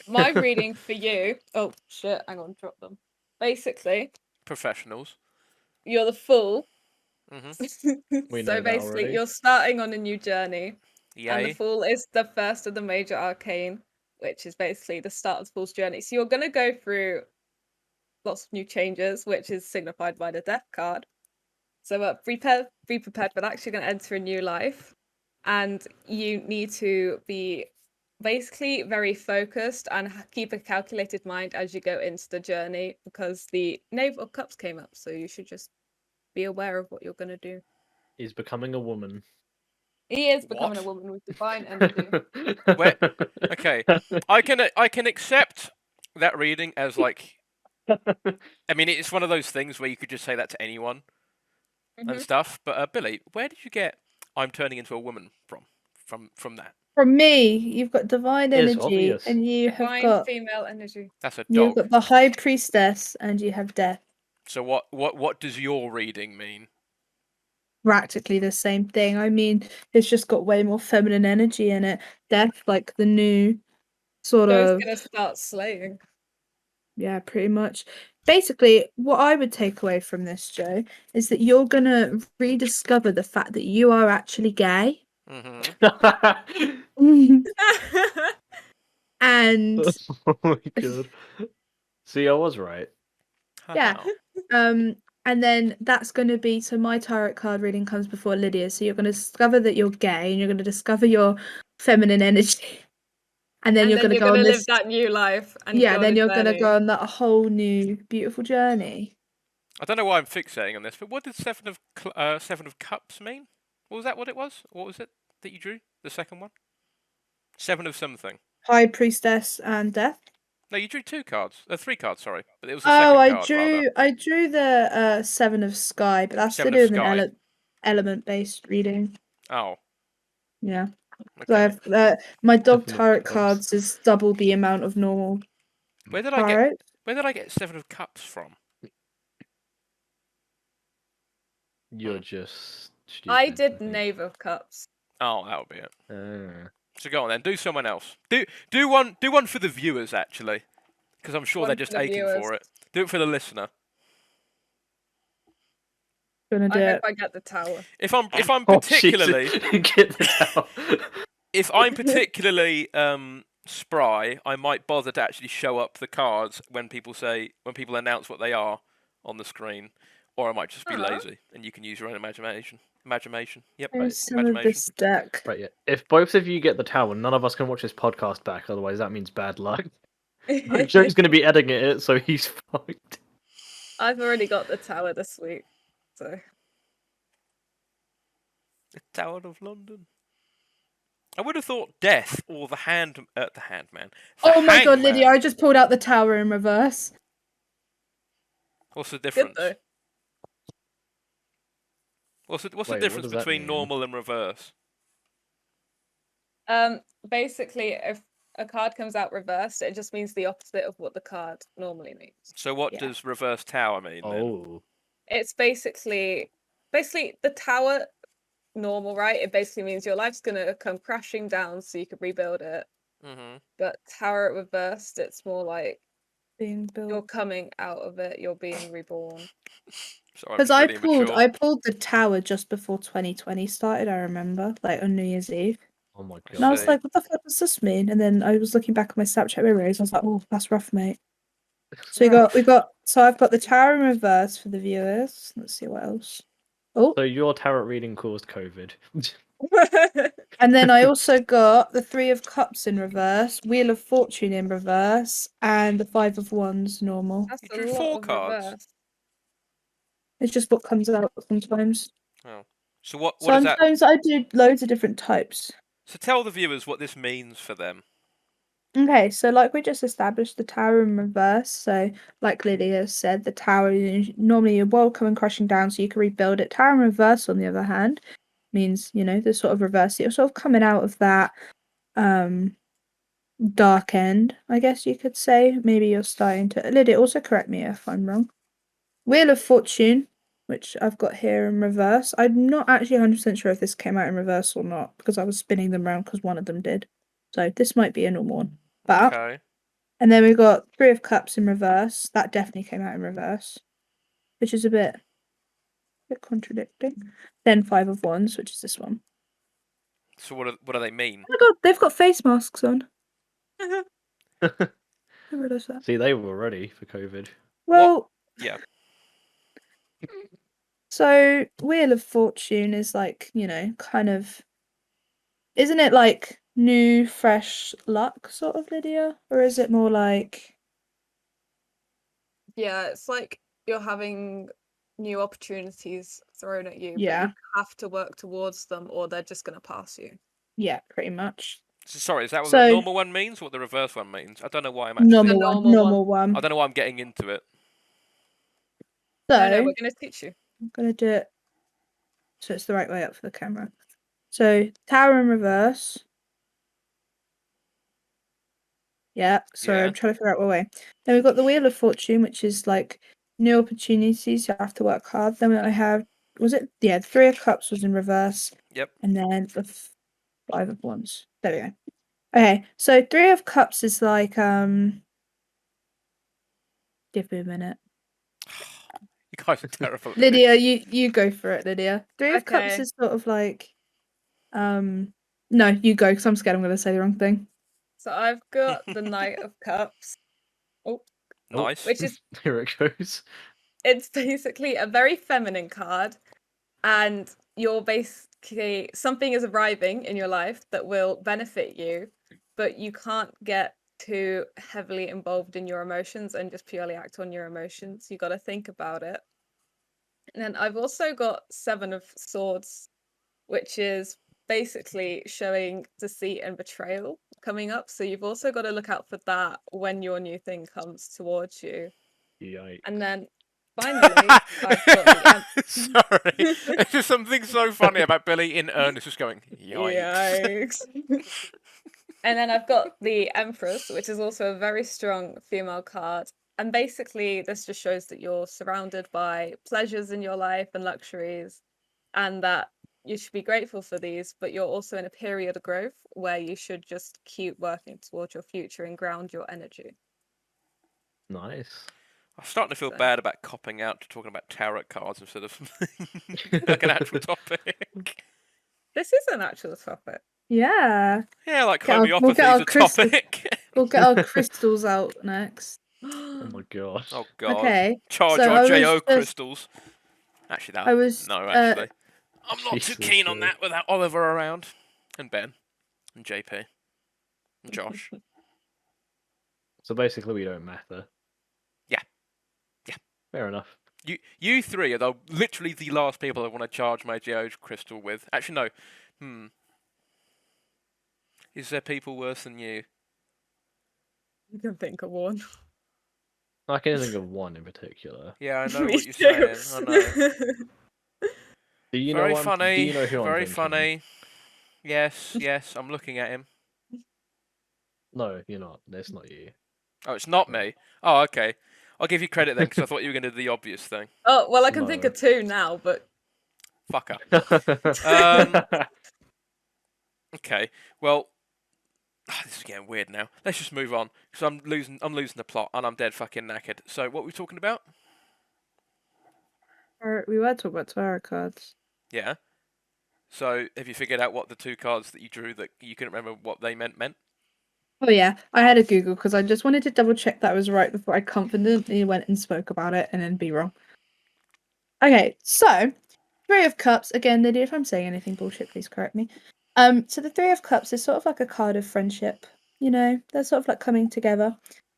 D: My reading for you. Oh shit! Hang on, drop them. Basically,
A: Professionals.
D: you're the fool.
A: Hmm.
B: We know
D: So
B: that
D: basically,
B: already.
D: you're starting on a new journey, and the
A: Yay.
D: fool is the first of the major arcane, which is basically the start of the fool's journey. So you're gonna go through lots of new changes, which is signified by the death card. So be prepared for that. 'Cause you're going to enter a new life, and you need to be basically very focused and keep a calculated mind as you go into the journey, because the Knave of Cups came up, so you should just be aware of what you're going to do.
B: He's becoming a woman.
D: He is becoming a
A: What?
D: woman with divine energy.
A: Where- Okay. I can accept that reading as like. I mean, it's one of those things where you could just say that to anyone and
D: Mhm.
A: stuff. But Billy, where did you get "I'm turning into a woman" from that?
C: From me, you've got divine
B: It's
C: energy,
B: obvious.
C: and you have
D: Divine
C: got
D: female energy.
A: That's a
C: you've
A: dog.
C: got the high priestess, and you have death.
A: So what does your reading mean?
C: Practically the same thing. I mean, it's just got way more feminine energy in it. Death, like the new sort
D: Joe's
C: of
D: going to start slaying.
C: yeah, pretty much. Basically, what I would take away from this, Joe, is that you're gonna rediscover the fact that you are actually gay.
A: Hmm.
C: And
B: Oh my god. See, I was right.
C: Yeah. and then that's going to be, so my tarot card reading comes before Lydia, so you're going to discover that you're gay, and you're going to discover your feminine energy. and then
D: And
C: you're
D: then
C: gonna
D: you're
C: go on
D: gonna live
C: this.
D: that new life and
C: Yeah,
D: go on
C: then
D: a
C: you're gonna
D: journey.
C: go on that whole new beautiful journey.
A: I don't know why I'm fixating on this, but what did Seven of Cups mean? What was that? What it was? What was it that you drew? The second one. Seven of something.
C: High Priestess and Death.
A: No, you drew 2 cards. 3 cards, sorry. But it was the
C: Oh,
A: second card, rather.
C: I drew the Seven of Sky, but that's to
A: Seven
C: do
A: of
C: with an
A: Sky.
C: element-based reading.
A: Oh,
C: Yeah. So I
A: okay.
C: have my dog
B: Seven of
C: tarot
B: Cups.
C: cards is double the amount of normal
A: Where did I get?
C: tarot.
A: Where did I get Seven of Cups from?
B: You're just stupid.
D: I did
B: think.
D: Knave of Cups.
A: Oh, that'll be it.
B: Ah.
A: So go on then. Do someone else. Do one for the viewers actually, because I'm sure
D: One
A: they're
D: for
A: just
D: the
A: aching
D: viewers.
A: for it. Do it for the listener.
C: Gonna do
D: I hope
C: it.
D: I get the tower.
A: If I'm
B: Oh,
A: particularly
B: Jesus. Get the towel.
A: if I'm particularly spry, I might bother to actually show up the cards when people announce what they are on the screen, or I might just be lazy and you can use your own imagination. Yep.
C: Here's some of
A: Imagination.
C: this deck.
B: Right, yeah. If both of you get the towel, none of us can watch this podcast back. Otherwise, that means bad luck. Joe's going to be editing it, so he's fucked.
D: I've already got the tower this week, so
A: The Tower of London. I would have thought Death or the Handman.
C: Oh my god, Lydia!
A: Hangman.
C: I just pulled out the tower in reverse.
A: What's the
D: good
A: difference?
D: though.
A: What's the
B: Wait, what
A: difference
B: does that
A: between
B: mean?
A: normal and reverse?
D: Basically, if a card comes out reversed, it just means the opposite of what the card normally means.
A: So what
C: Yeah.
A: does reverse tower mean then?
B: Oh.
D: It's basically the tower normal, right? It basically means your life's gonna come crashing down so you can rebuild it.
A: Mm-hmm.
D: But tower reversed, it's more like
C: Being built.
D: you're coming out of it, you're being reborn.
A: Sorry, I'm
C: Because
A: just really immature.
C: I pulled the tower just before 2020 started. I remember, like on New Year's Eve,
B: Oh my god.
C: and I was
A: See.
C: like, "What the fuck does this mean?" And then I was looking back at my Snapchat memories. I was like, "Oh, that's rough, mate." So we got. So I've got the tower in reverse for the viewers. Let's see what else. Oh,
B: So your tarot reading caused COVID.
C: and then I also got the Three of Cups in reverse, Wheel of Fortune in reverse, and the Five of Wands normal.
D: That's
A: You
D: a
A: drew
D: lot
A: 4
D: of
A: cards.
D: reverse.
C: It's just what comes out sometimes.
A: Oh. So what is that?
C: Sometimes I do loads of different types.
A: So tell the viewers what this means for them.
C: Okay, so like we just established the tower in reverse. So like Lydia said, the tower normally your world coming crashing down so you can rebuild it. Tower in reverse, on the other hand, means, you know, the sort of reverse. You're sort of coming out of that dark end, I guess you could say. Maybe you're starting to Lydia, also correct me if I'm wrong. Wheel of Fortune, which I've got here in reverse. I'm not actually 100% sure if this came out in reverse or not, because I was spinning them around because one of them did. So this might be a normal one. But
A: Okay.
C: and then we've got Three of Cups in reverse. That definitely came out in reverse, which is a bit contradicting. Then Five of Wands, which is this one.
A: So what do they mean?
C: Oh my god, they've got face masks on. I realised that.
B: See, they were ready for COVID.
C: Well,
A: Yeah.
C: so Wheel of Fortune is like, you know, kind of, isn't it like new, fresh luck, sort of, Lydia? Or is it more like,
D: Yeah, it's like you're having new opportunities thrown at you, but
C: Yeah.
D: you have to work towards them or they're just gonna pass you.
C: yeah, pretty much.
A: So, sorry, is that what
C: So-
A: the normal one means? Or what the reverse one means? I don't know why I'm actually.
C: Normal
D: The
C: one.
D: normal one.
C: Normal one.
A: I don't know why I'm getting into it.
C: So
D: No, we're gonna teach you.
C: I'm gonna do it so it's the right way up for the camera. So Tower in reverse. Yeah, sorry,
A: Yeah.
C: I'm trying to figure out what way. Then we've got the Wheel of Fortune, which is like new opportunities. You have to work hard. Then I have, was it? Yeah, the Three of Cups was in reverse.
A: Yep.
C: And then the Five of Wands. There we go. Okay, so Three of Cups is like give me a minute.
A: You guys are terrible. At
C: Lydia,
A: this.
C: you go for it, Lydia. Three of Cups
D: Okay.
C: is sort of like no, you go because I'm scared I'm gonna say the wrong thing.
D: So I've got the Knight of Cups.
A: Nice.
D: Which is
B: Here it goes.
D: it's basically a very feminine card, and you're basically something is arriving in your life that will benefit you, but you can't get too heavily involved in your emotions and just purely act on your emotions. You got to think about it. And then I've also got 7 of Swords, which is basically showing deceit and betrayal coming up. So you've also got to look out for that when your new thing comes towards you.
B: Yikes.
D: And then finally, I've got the
A: Sorry, there's just something so funny about Billy in earnest, just going yikes.
D: And then I've got the Empress, which is also a very strong female card. And basically, this just shows that you're surrounded by pleasures in your life and luxuries, and that you should be grateful for these, but you're also in a period of growth where you should just keep working towards your future and ground your energy.
B: Nice.
A: I'm starting to feel
D: So-
A: bad about copping out to talking about tarot cards instead of like an actual topic.
D: This is an actual topic.
C: Yeah.
A: Yeah, like
C: We'll
A: homeopathy
C: get
A: is
C: our
A: a
C: crystal-
A: topic.
C: We'll get our crystals out next.
B: Oh my god.
A: Oh god.
C: Okay.
A: Charge
C: so
A: our
C: I
A: JO
C: was just-
A: crystals. Actually, that.
C: I was,
A: No, actually. I'm not
B: Jesus,
A: too keen on
B: Billy.
A: that without Oliver around. And Ben. And JP. And Josh.
B: So basically, we don't matter.
A: Yeah. Yeah.
B: Fair enough.
A: You three are literally the last people I want to charge my JO crystal with. Actually, no. Is there people worse than you?
D: You can think of one.
B: I can think of one in particular.
A: Yeah, I know
D: Me
A: what you're
D: too.
A: saying. I know.
B: Do you
A: Very
B: know one?
A: funny.
B: Do you know who I'm
A: Very
B: thinking?
A: funny. Yes, yes. I'm looking at him.
B: No, you're not. That's not you.
A: Oh, it's not me. Oh, okay. I'll give you credit then, because I thought you were going to do the obvious thing.
D: Oh, well, I can think
B: No.
D: of 2 now, but
A: Fucker. Okay. Well, this is getting weird now. Let's just move on, because I'm losing the plot, and I'm dead fucking knackered. So, what were we talking about?
C: We were talking about tarot cards.
A: Yeah. So, have you figured out what the 2 cards that you drew that you couldn't remember what they meant?
C: Oh yeah, I had a Google because I just wanted to double check that was right before I confidently went and spoke about it and then be wrong. Okay, so 3 of Cups. Again, Lydia, if I'm saying anything bullshit, please correct me. So the 3 of Cups is sort of like a card of friendship. You know, they're sort of like coming together.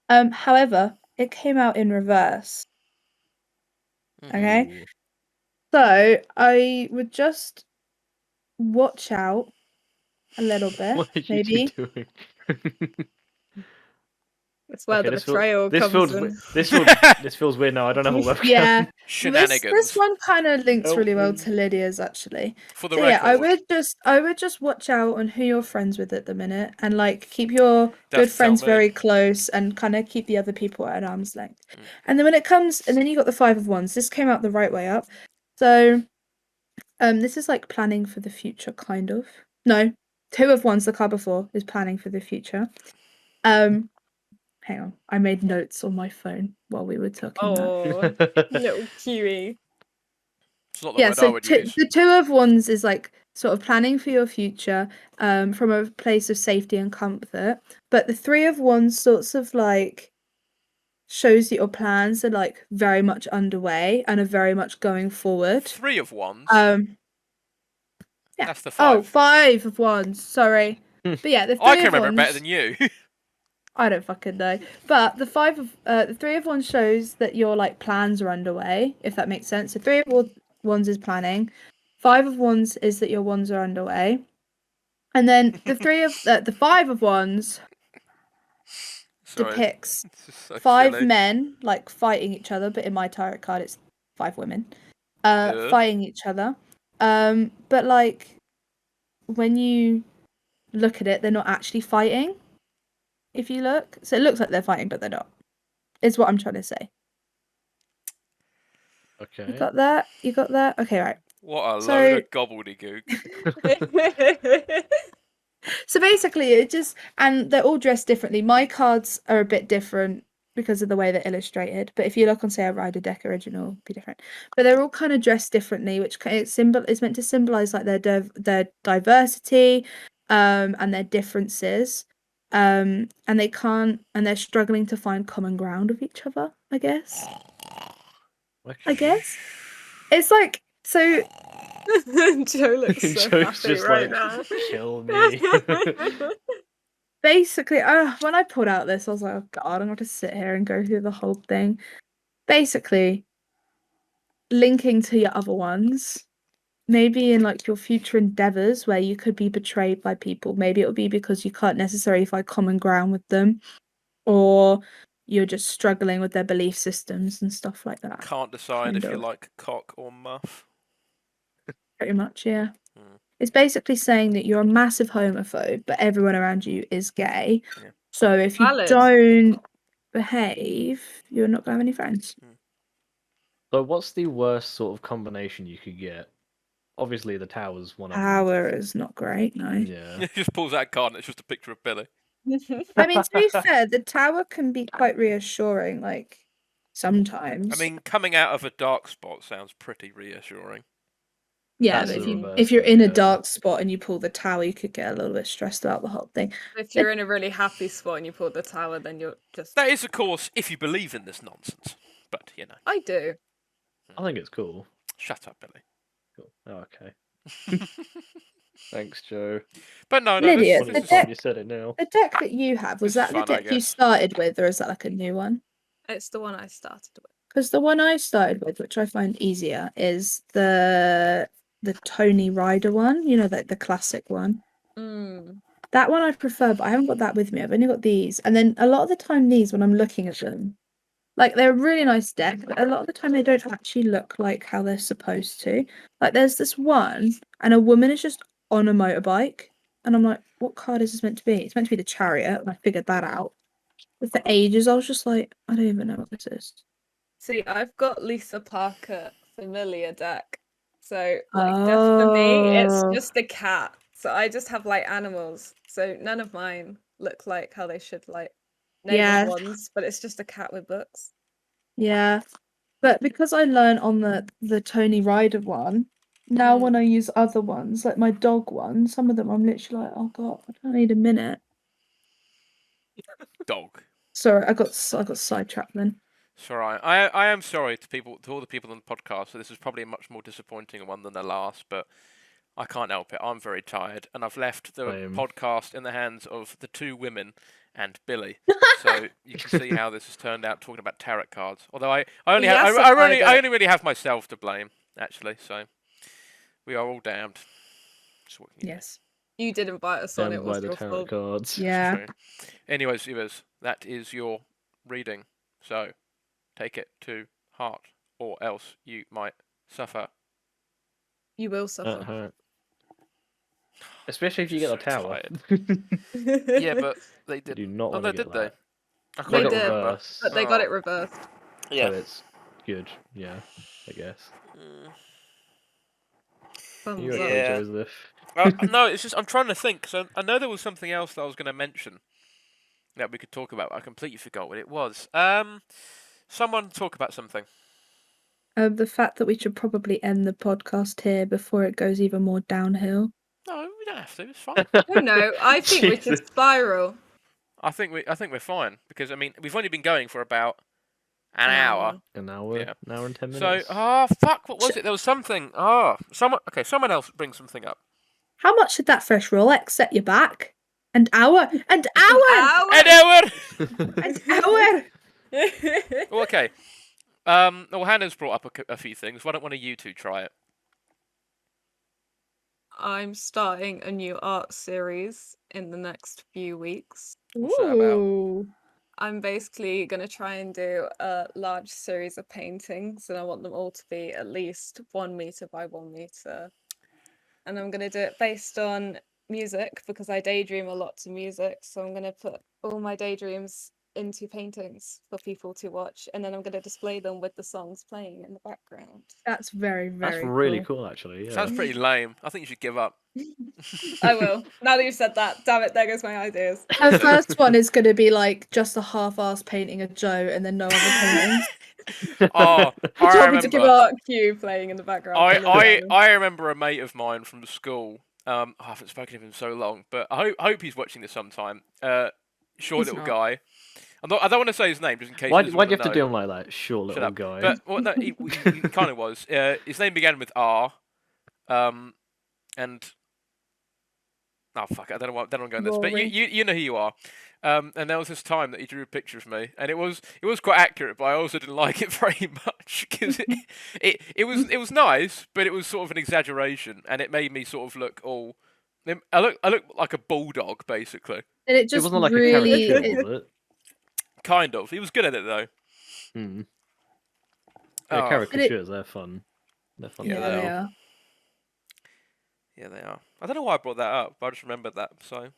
C: However, it came out in reverse. Okay.
B: Ooh.
C: So I would just watch out a little bit,
B: What are you
C: maybe.
B: two doing?
D: that's where
B: Okay,
D: the betrayal
B: this
D: comes
B: feels,
D: in.
B: this feels weird now. I don't have a webcam.
C: Yeah.
A: Shenanigans.
C: This one kind of links
B: Help
C: really well
B: me.
C: to Lydia's actually.
A: For the
C: So
A: record.
C: yeah, I would just watch out on who you're friends with at the minute and like keep your
A: Don't
C: good
A: tell
C: friends
A: me.
C: very close and kind of keep the other people at arm's length.
A: Mm.
C: And then and then you got the 5 of Wands. This came out the right way up. So this is like planning for the future kind of. No, 2 of Wands, the card before, is planning for the future. Hang on. I made notes on my phone while we were talking that.
D: Oh, little Kiwi.
A: It's not the
C: Yeah,
A: word I
C: so
A: would use.
C: the 2 of Wands is like sort of planning for your future from a place of safety and comfort. But the 3 of Wands sorts of like shows that your plans are like very much underway and are very much going forward.
A: 3 of Wands.
C: Yeah.
A: That's the 5.
C: Oh, 5 of Wands. Sorry. But yeah, the 3
A: I can
C: of
A: remember it
C: Wands.
A: better than you.
C: I don't fucking know. But the 3 of Wands shows that your like plans are underway, if that makes sense. So 3 of Wands is planning. 5 of Wands is that your wands are underway. And then the 5 of Wands
A: Sorry.
C: depicts
A: This is so
C: 5
A: silly.
C: men like fighting each other, but in my tarot card it's 5 women.
A: Yeah.
C: Fighting each other. But like when you look at it, they're not actually fighting. If you look. So it looks like they're fighting, but they're not. Is what I'm trying to say.
B: Okay.
C: You got that? You got that? Okay, right.
A: What a
C: So-
A: load of gobbledygook.
C: So basically, and they're all dressed differently. My cards are a bit different because of the way they're illustrated. But if you look on, say, a Rider deck original, it'll be different. But they're all kind of dressed differently, which is meant to symbolize like their diversity, and their differences. And they're struggling to find common ground with each other. I guess. It's like so.
D: Joe looks so
B: Joe's
D: happy
B: just
D: right
B: like,
D: now.
B: kill me.
C: basically, when I pulled out this, I was like, oh god, I'm going to sit here and go through the whole thing. Basically, linking to your other ones, maybe in like your future endeavors where you could be betrayed by people. Maybe it'll be because you can't necessarily find common ground with them, or you're just struggling with their belief systems and stuff like that.
A: Can't decide
C: Kind
A: if you
C: of.
A: like cock or muff.
C: Pretty much, yeah.
A: Mm.
C: It's basically saying that you're a massive homophobe, but everyone around you is gay.
A: Yeah.
C: So if you
D: Valid.
C: don't behave, you're not going to have any friends.
B: So what's the worst sort of combination you could get? Obviously, the tower's one of them.
C: Power is not great, no.
B: Yeah.
A: He just pulls out a card and it's just a picture of Billy.
C: I mean, to be fair, the tower can be quite reassuring, like, sometimes.
A: I mean, coming out of a dark spot sounds pretty reassuring.
C: yeah,
B: that's
C: but
B: the
C: if
B: reverse
C: you're
B: though,
C: in a
B: yeah.
C: dark spot and you pull the tower, you could get a little bit stressed about the whole thing.
D: If you're in a really happy spot and you pull the tower, then you're just.
A: That is, of course, if you believe in this nonsense. But, you know,
D: I do.
B: I think it's cool.
A: shut up, Billy.
B: Cool. Oh, okay. Thanks, Joe.
A: But no,
C: Lydia,
A: this
C: the
B: Funny
A: is
C: deck-
B: time you said it now.
C: The deck that you have, was
A: This is
C: that the
A: fun, I
C: deck you
A: guess.
C: started with, or is that like a new one?
D: It's the one I started with.
C: Because the one I started with, which I find easier, is the Tony Ryder one. You know, like the classic one.
D: Mm.
C: That one I prefer, but I haven't got that with me. I've only got these, and then a lot of the time, these when I'm looking at them, like they're a really nice deck, but a lot of the time they don't actually look like how they're supposed to. Like there's this one, and a woman is just on a motorbike, and I'm like, what card is this meant to be? It's meant to be the Chariot, and I figured that out. But for ages, I was just like, I don't even know what this is.
D: See, I've got Lisa Parker familiar deck. So like just for me, it's
C: Oh.
D: just a cat. So I just have like animals. So none of mine look like how they should like named
C: Yeah.
D: ones, but it's just a cat with books.
C: Yeah, but because I learned on the Tony Ryder one, now when I use other ones, like my dog one, some of them I'm literally like, oh god, I don't need a minute.
A: Dog.
C: Sorry, I got sidetracked then.
A: It's all right. I am sorry to all the people on the podcast. So this is probably a much more disappointing one than the last, but I can't help it. I'm very tired, and I've left the
B: Same.
A: podcast in the hands of the two women and Billy. So you can see how this has turned out talking about tarot cards. Although I only have,
D: Yesified
A: I
D: it.
A: only really have myself to blame actually. So we are all damned. Just what can you do?
C: Yes.
D: You did invite us on,
B: Down
D: it
B: by
D: was
B: the
D: your
B: tarot
D: fault.
B: cards.
C: Yeah.
A: True. Anyways, viewers, that is your reading. So take it to heart, or else you might suffer.
D: You will suffer.
B: Uh-huh. Especially if you get
A: So
B: the tower.
A: Yeah, but they
B: You
A: did.
B: do not
A: Oh
B: want
A: no,
B: to get
A: did they?
B: that.
A: I
D: They
A: can't
D: did,
A: remember.
B: reverse.
D: But they got
A: Oh.
D: it reversed.
A: Yeah.
B: So it's good, yeah, I guess.
D: Thumbs
B: You
D: up.
B: agree,
A: Yeah.
B: Joseph?
A: No, it's just I'm trying to think. So I know there was something else that I was going to mention that we could talk about. I completely forgot what it was. Someone talk about something.
C: The fact that we should probably end the podcast here before it goes even more downhill.
A: No, we don't have to. It's fine.
D: Oh no, I think we
B: Jesus.
D: should spiral.
A: I think we're fine because I mean we've only been going for about an hour.
B: An hour,
A: Yeah.
B: an hour and 10
A: So
B: minutes.
A: fuck, what was it? There was something. Someone else bring something up.
C: How much did that fresh Rolex set you back? An hour! An hour!
A: An hour.
C: An hour!
A: Well, okay. Well, Hannah's brought up a few things. Why don't one of you two try it?
D: I'm starting a new art series in the next few weeks.
A: What's that about?
C: Ooh.
D: I'm basically going to try and do a large series of paintings, and I want them all to be at least 1 meter by 1 meter. And I'm going to do it based on music because I daydream a lot to music. So I'm going to put all my daydreams into paintings for people to watch, and then I'm going to display them with the songs playing in the background.
C: That's very, very
B: That's really cool, actually. Yeah.
A: Sounds pretty lame. I think you should give up.
D: I will. Now that you've said that, damn it, there goes my ideas.
C: Her first one is going to be like just a half-ass painting of Joe and then no other paintings.
A: Oh,
C: Do
A: I
C: you want me to give
A: remember.
C: up?
D: Fuck you playing in the background.
A: I remember a mate of mine from school. I haven't spoken to him in so long, but I hope he's watching this sometime. Short
C: He's
A: little
C: not.
A: guy. I don't want to say his name just in case.
B: Why
A: he
B: do
A: doesn't
B: you have to
A: know.
B: do him like that? Short
A: Shut
B: little
A: up.
B: guy.
A: But well, no, he kind of was. His name began with R, and Oh fuck! I don't know what. Then I'm going this, but
C: Rory.
A: you know who you are. And there was this time that he drew a picture of me, and it was quite accurate, but I also didn't like it very much because it was nice, but it was sort of an exaggeration, and it made me sort of look all. I look like a bulldog basically.
C: And it
B: It
C: just
B: wasn't like
C: really.
B: a caricature, was it?
A: Kind of. He was good at it though.
B: Hmm.
A: Oh,
B: Yeah, caricatures, they're fun. They're fun.
A: Yeah,
C: Yeah,
A: they
C: they
A: are.
C: are.
A: yeah, they are. I don't know why I brought that up, but I just remembered that. So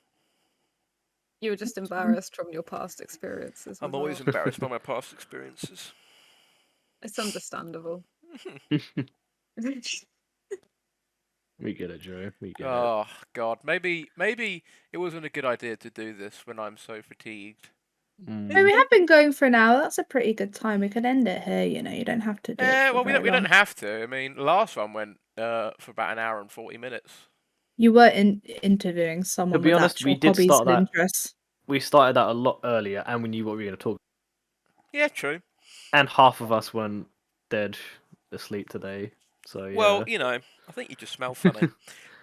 D: You were just embarrassed from your past experiences.
A: I'm
D: with
A: always
D: art.
A: embarrassed by my past experiences.
D: It's understandable.
B: We get it, Joe. We get it.
A: Oh God, maybe it wasn't a good idea to do this when I'm so fatigued.
C: No, we have been going for an hour. That's a pretty good time. We could end it here. You don't have to do it. For
A: Well,
C: very
A: we don't
C: long.
A: have to. I mean, the last one went for about an hour and 40 minutes.
C: You were interviewing someone
B: be
C: with
B: honest,
C: actual
B: we did
C: hobbies
B: start
C: and
B: that-
C: interests.
B: We started that a lot earlier, and we knew what we were going to talk.
A: Yeah, true.
B: And half of us weren't dead asleep today. So yeah.
A: Well, I think you just smell funny.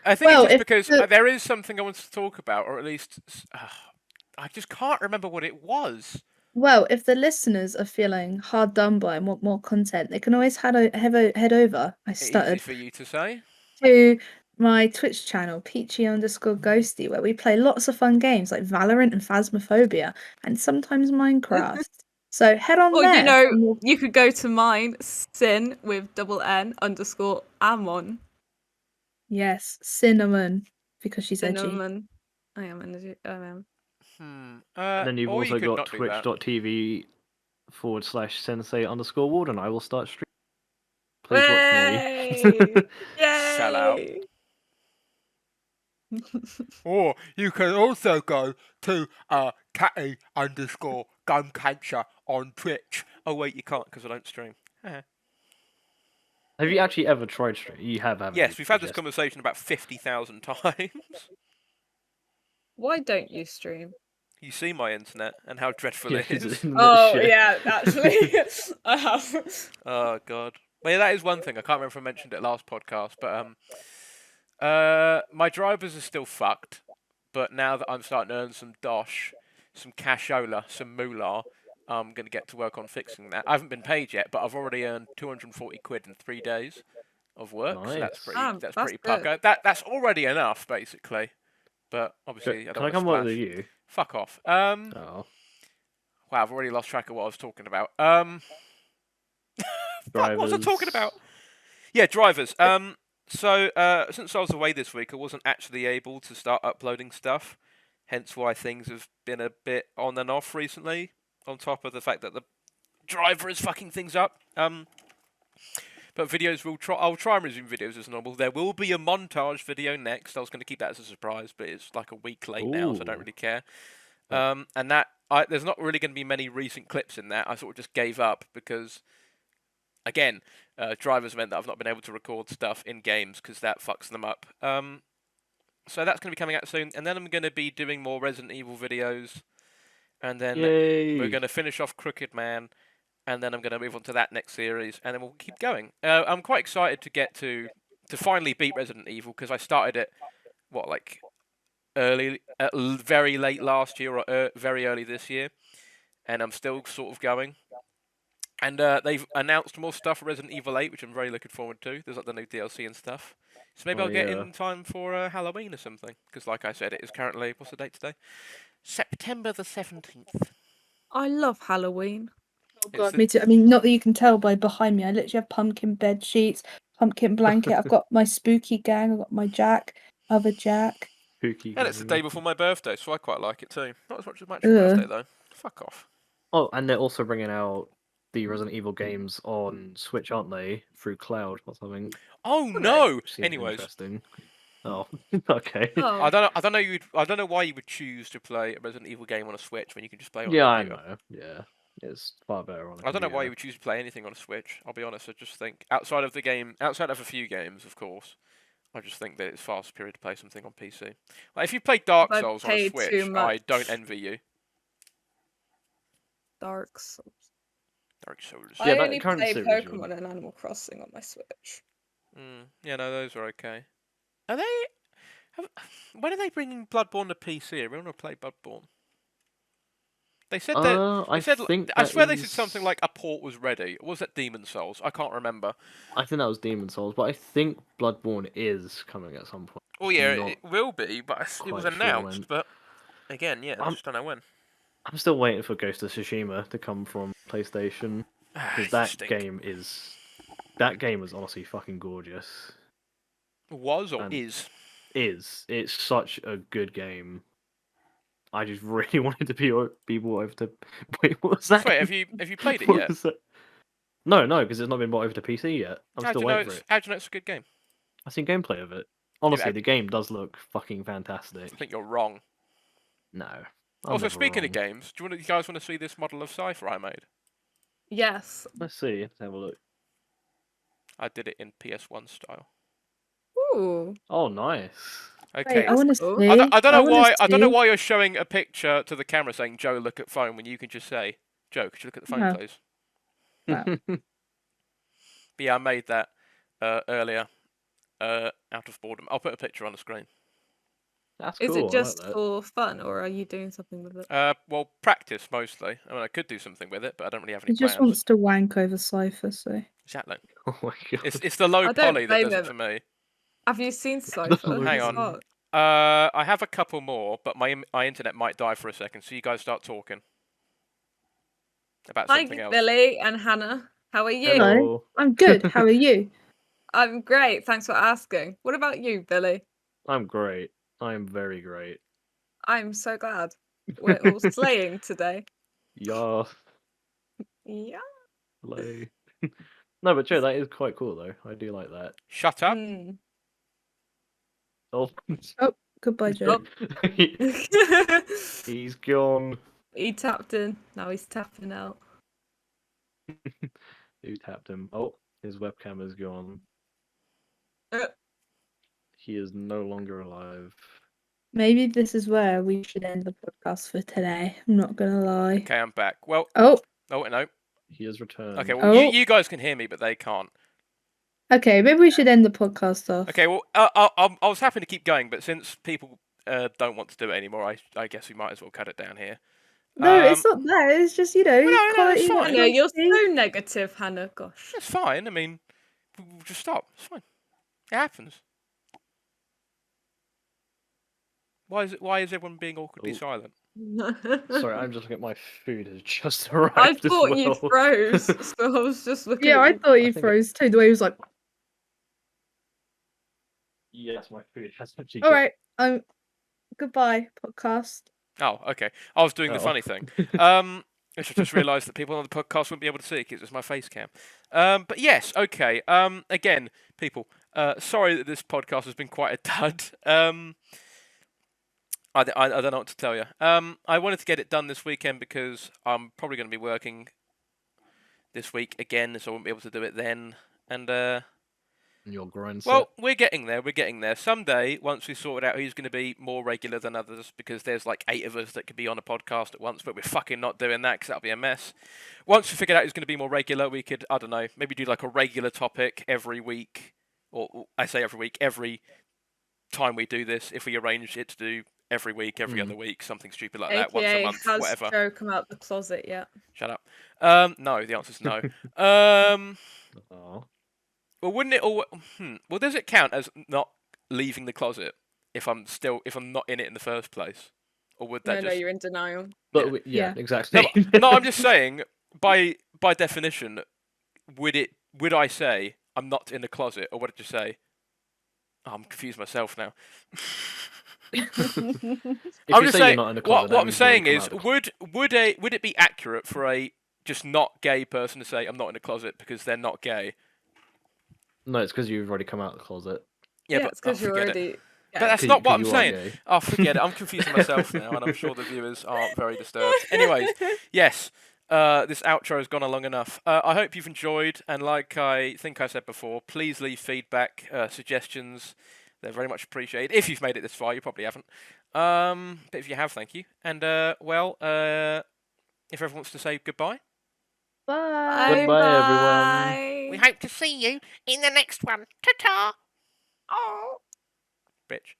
A: I think
C: Well,
A: it's just
C: if
A: because
C: the-
A: there is something I want to talk about, or at least I just can't remember what it was.
C: Well, if the listeners are feeling hard done by and want more content, they can always head over. I
A: Easy
C: stuttered.
A: for you to say.
C: To my Twitch channel, Peachy_Ghosty, where we play lots of fun games like Valorant and Phasmophobia, and sometimes Minecraft. So head on
D: Or
C: there. and we'll-
D: you could go to mine, Sin with _N_Amon.
C: Yes, cinnamon, because she's edgy.
D: Cinnamon. I am energy. I am.
B: And then you've
A: Or you
B: also
A: could
B: got
A: not do that.
B: twitch.tv/sensei_ward, and I will start streaming. Please
D: Yay!
B: watch me.
A: Sell out.
D: Yay!
A: Or you can also go to Tatty_Gumcancer on Twitch. Oh wait, you can't because I don't stream.
B: Have you actually ever tried stream? You have, haven't you?
A: Yes, we've had this
B: Yes.
A: conversation about 50,000 times.
D: Why don't you stream?
A: You see my internet and how dreadful
B: Yeah,
A: it
B: it's
A: is.
B: in the
D: Oh
B: shit.
D: yeah, actually, I have.
A: Oh god. Well, yeah, that is one thing. I can't remember if I mentioned it last podcast, but my drivers are still fucked. But now that I'm starting to earn some dosh, some cashola, some moolah, I'm gonna get to work on fixing that. I haven't been paid yet, but I've already earned 240 quid in 3 days of work. So that's
B: Nice.
A: pretty.
D: That's
A: Pretty
D: good.
A: pucker. That's already enough, basically. But obviously, I don't
B: Can I
A: want to
B: come work
A: splash.
B: with you?
A: Fuck off.
B: Oh,
A: Wow, I've already lost track of what I was talking about. Fuck, what was I talking about? Yeah, drivers. So since I was away this week, I wasn't actually able to start uploading stuff. Hence why things have been a bit on and off recently. On top of the fact that the driver is fucking things up. But videos I'll try and resume videos as normal. There will be a montage video next. I was going to keep that as a surprise, but it's like a week late now, so I don't
B: Ooh.
A: really care. And that there's not really going to be many recent clips in that. I sort of just gave up because, again, drivers meant that I've not been able to record stuff in games because that fucks them up. So that's going to be coming out soon, and then I'm going to be doing more Resident Evil videos, and then
B: yay!
A: we're going to finish off Crooked Man, and then I'm going to move on to that next series, and then we'll keep going. I'm quite excited to get to finally beat Resident Evil because I started it very late last year or very early this year, and I'm still sort of going. And they've announced more stuff for Resident Evil 8, which I'm very looking forward to. There's like the new DLC and stuff. So maybe
B: Oh,
A: I'll get
B: yeah.
A: in time for Halloween or something. Because like I said, it is currently, what's the date today? September the 17th.
D: I love Halloween.
C: Oh
A: It's
C: god,
A: the-
C: me too. I mean, not that you can tell by behind me. I literally have pumpkin bed sheets, pumpkin blanket. I've got my spooky gang. I've got my Jack, other Jack.
B: Spooky
A: And it's the
B: gang.
A: day before my birthday, so I quite like it too. Not as much as my
C: Ugh.
A: actual birthday, though. Fuck off.
B: Oh, and they're also bringing out the Resident Evil games on Switch, aren't they? Through cloud or something.
A: Oh, no!
B: Which seems
A: Anyways.
B: interesting. Oh, okay.
D: Oh,
A: I don't know why you would choose to play a Resident Evil game on a Switch when you can just play it on
B: Yeah,
A: a
B: I
A: computer.
B: know. Yeah, it's far better on.
A: I don't know why you would choose to play anything on a Switch. I'll be honest. I just think outside of a few games, of course, I just think that it's far superior to play something on PC. Like if you play Dark
D: I
A: Souls on a
D: paid
A: Switch,
D: too
A: I don't
D: much.
A: envy you.
D: Dark Souls.
A: Dark Souls.
B: Yeah,
D: I
B: that
D: only
B: current
D: play
B: series you would-
D: Pokemon and Animal Crossing on my Switch.
A: Yeah, no, those are okay. Are they? When are they bringing Bloodborne to PC? I want to play Bloodborne. They said that.
B: I think
A: I
B: that
A: swear they said something
B: is-
A: like a port was ready. Or was that Demon Souls? I can't remember.
B: I think that was Demon Souls, but I think Bloodborne is coming at some point.
A: Oh yeah,
B: Not
A: it will be, but it was
B: quite sure
A: announced.
B: when.
A: But again, yeah, I
B: I'm-
A: just don't know when.
B: I'm still waiting for Ghost of Tsushima to come from PlayStation because that game is honestly fucking gorgeous.
A: Was or
B: And
A: is?
B: it's such a good game. I just really wanted to be brought over to. Wait, what was that?
A: Wait, have you played it
B: What
A: yet?
B: was that? No, because it's not been brought over to PC yet. I'm
A: How do
B: still
A: you know
B: waiting for
A: it's?
B: it.
A: How do you know it's a good game?
B: I've seen gameplay of it. Honestly,
A: have-
B: the game does look fucking fantastic.
A: I think you're wrong.
B: No. I'm
A: Also,
B: never
A: speaking of
B: wrong.
A: games, you guys want to see this model of Cypher I made?
D: Yes.
B: Let's see. Let's have a look.
A: I did it in PS1 style.
D: Ooh.
B: Oh, nice.
A: Okay.
C: Wait, I want to
D: cool.
C: see.
A: I don't know
C: wanna
A: why. I don't know
C: see.
A: why you're showing a picture to the camera saying "Joe, look at phone" when you can just say, "Joe, could you look at the phone,
C: No.
A: please?"
C: Wow.
A: But yeah, I made that earlier out of boredom. I'll put a picture on the screen.
B: That's
D: Is
B: cool.
D: it
B: I like
D: just
B: that.
D: for fun, or are you doing something with it?
A: Well, practice mostly. I mean, I could do something with it, but I don't really have any
C: He just
A: plans.
C: wants to wank over Cypher, so.
A: Exactly.
B: Oh my god.
A: It's the low
D: I don't
A: poly that does
D: blame
A: it
D: him.
A: for me.
D: Have you seen Cypher?
B: look
A: Hang
D: It's
A: on.
D: hot.
A: I have a couple more, but my internet might die for a second, so you guys start talking about
D: Hi,
A: something else.
D: Billy and Hannah. How are you?
B: Hello.
C: Hello. I'm good. How are you?
D: I'm great. Thanks for asking. What about you, Billy?
B: I'm great. I'm very great.
D: I'm so glad. We're all slaying today.
B: Yeah.
D: Yeah.
B: Hello. No, but Joe, that is quite cool though. I do like that.
A: Shut up.
D: Mm.
B: Oh.
C: Oh, goodbye, Joe.
B: He's gone.
D: He tapped in. Now he's tapping out.
B: Who tapped him? Oh, his webcam is gone.
D: Uh.
B: He is no longer alive.
C: Maybe this is where we should end the podcast for today. I'm not gonna lie.
A: Okay, I'm back. Well,
C: Oh,
A: no.
B: He has returned.
A: Okay, well,
C: Oh.
A: you guys can hear me, but they can't.
C: okay. Maybe we should end the podcast off.
A: Okay, well, I was happy to keep going, but since people don't want to do it anymore, I guess we might as well cut it down here.
C: No, it's not that. It's just
A: no, it's
C: quality.
A: fine.
D: Hannah, you're so negative, Hannah. Gosh.
A: It's fine. I mean, we'll just stop. It's fine. It happens. Why is everyone being awkwardly
B: Oh.
A: silent?
B: Sorry, I'm just looking at my food has just arrived.
D: I
B: as
D: thought you
B: well.
D: froze, so I was just looking
C: Yeah,
D: at
C: I
D: you.
C: thought you
B: think it-
C: froze too. The way he was like,
B: Yes, my food has actually.
C: "All right, goodbye, podcast."
A: Oh, okay. I was doing the
B: Oh.
A: funny thing. Which I just realised that people on the podcast wouldn't be able to see because it's my face cam. But yes, okay. Again, people, sorry that this podcast has been quite a dud. I don't know what to tell you. I wanted to get it done this weekend because I'm probably going to be working this week again, so I won't be able to do it then. And
B: Your grind
A: well, we're getting there. We're getting there. Someday, once we sorted out who's going to be more regular than others, because there's like 8 of us that could be on a podcast at once, but we're fucking not doing that because that'll be a mess. Once we figured out who's going to be more regular, we could, I don't know, maybe do like a regular topic every week, or I say every week, every time we do this. If we arrange it to do every week, every other week, something stupid like that, once a
D: AKA,
A: month,
D: has
A: whatever.
D: Joe come out the closet yet?
A: Shut up. No, the answer's no.
B: Oh.
A: Well, wouldn't it all? Well, does it count as not leaving the closet if I'm not in it in the first place, or would that
D: No,
A: just?
D: you're in denial.
B: But
A: Yeah.
B: yeah,
C: Yeah.
B: exactly.
A: No, I'm just saying. By definition, would I say I'm not in the closet, or what did you say? Oh, I'm confused myself now.
B: If
A: I'm
B: you
A: just
B: say
A: saying.
B: you're not in the closet, that
A: What I'm
B: means you've already
A: saying
B: come
A: is,
B: out of the
A: would it be accurate for a just not gay person to say I'm not in the closet because they're not gay?
B: No, it's because you've already come out of the closet.
A: Yeah,
D: Yeah,
A: but
D: it's because you're
A: forget it.
D: already.
A: But that's
B: 'Cause
A: not what I'm
B: you are
A: saying.
B: gay.
A: Oh, forget it. I'm confusing myself now, and I'm sure the viewers aren't very disturbed. Anyways, yes, this outro has gone on long enough. I hope you've enjoyed, and like I think I said before, please leave feedback, suggestions. They're very much appreciated. If you've made it this far, you probably haven't. But if you have, thank you. And, if everyone wants to say goodbye.
C: Bye.
B: Goodbye, everyone.
A: We hope to see you in the next one. Ta-ta! Oh, bitch.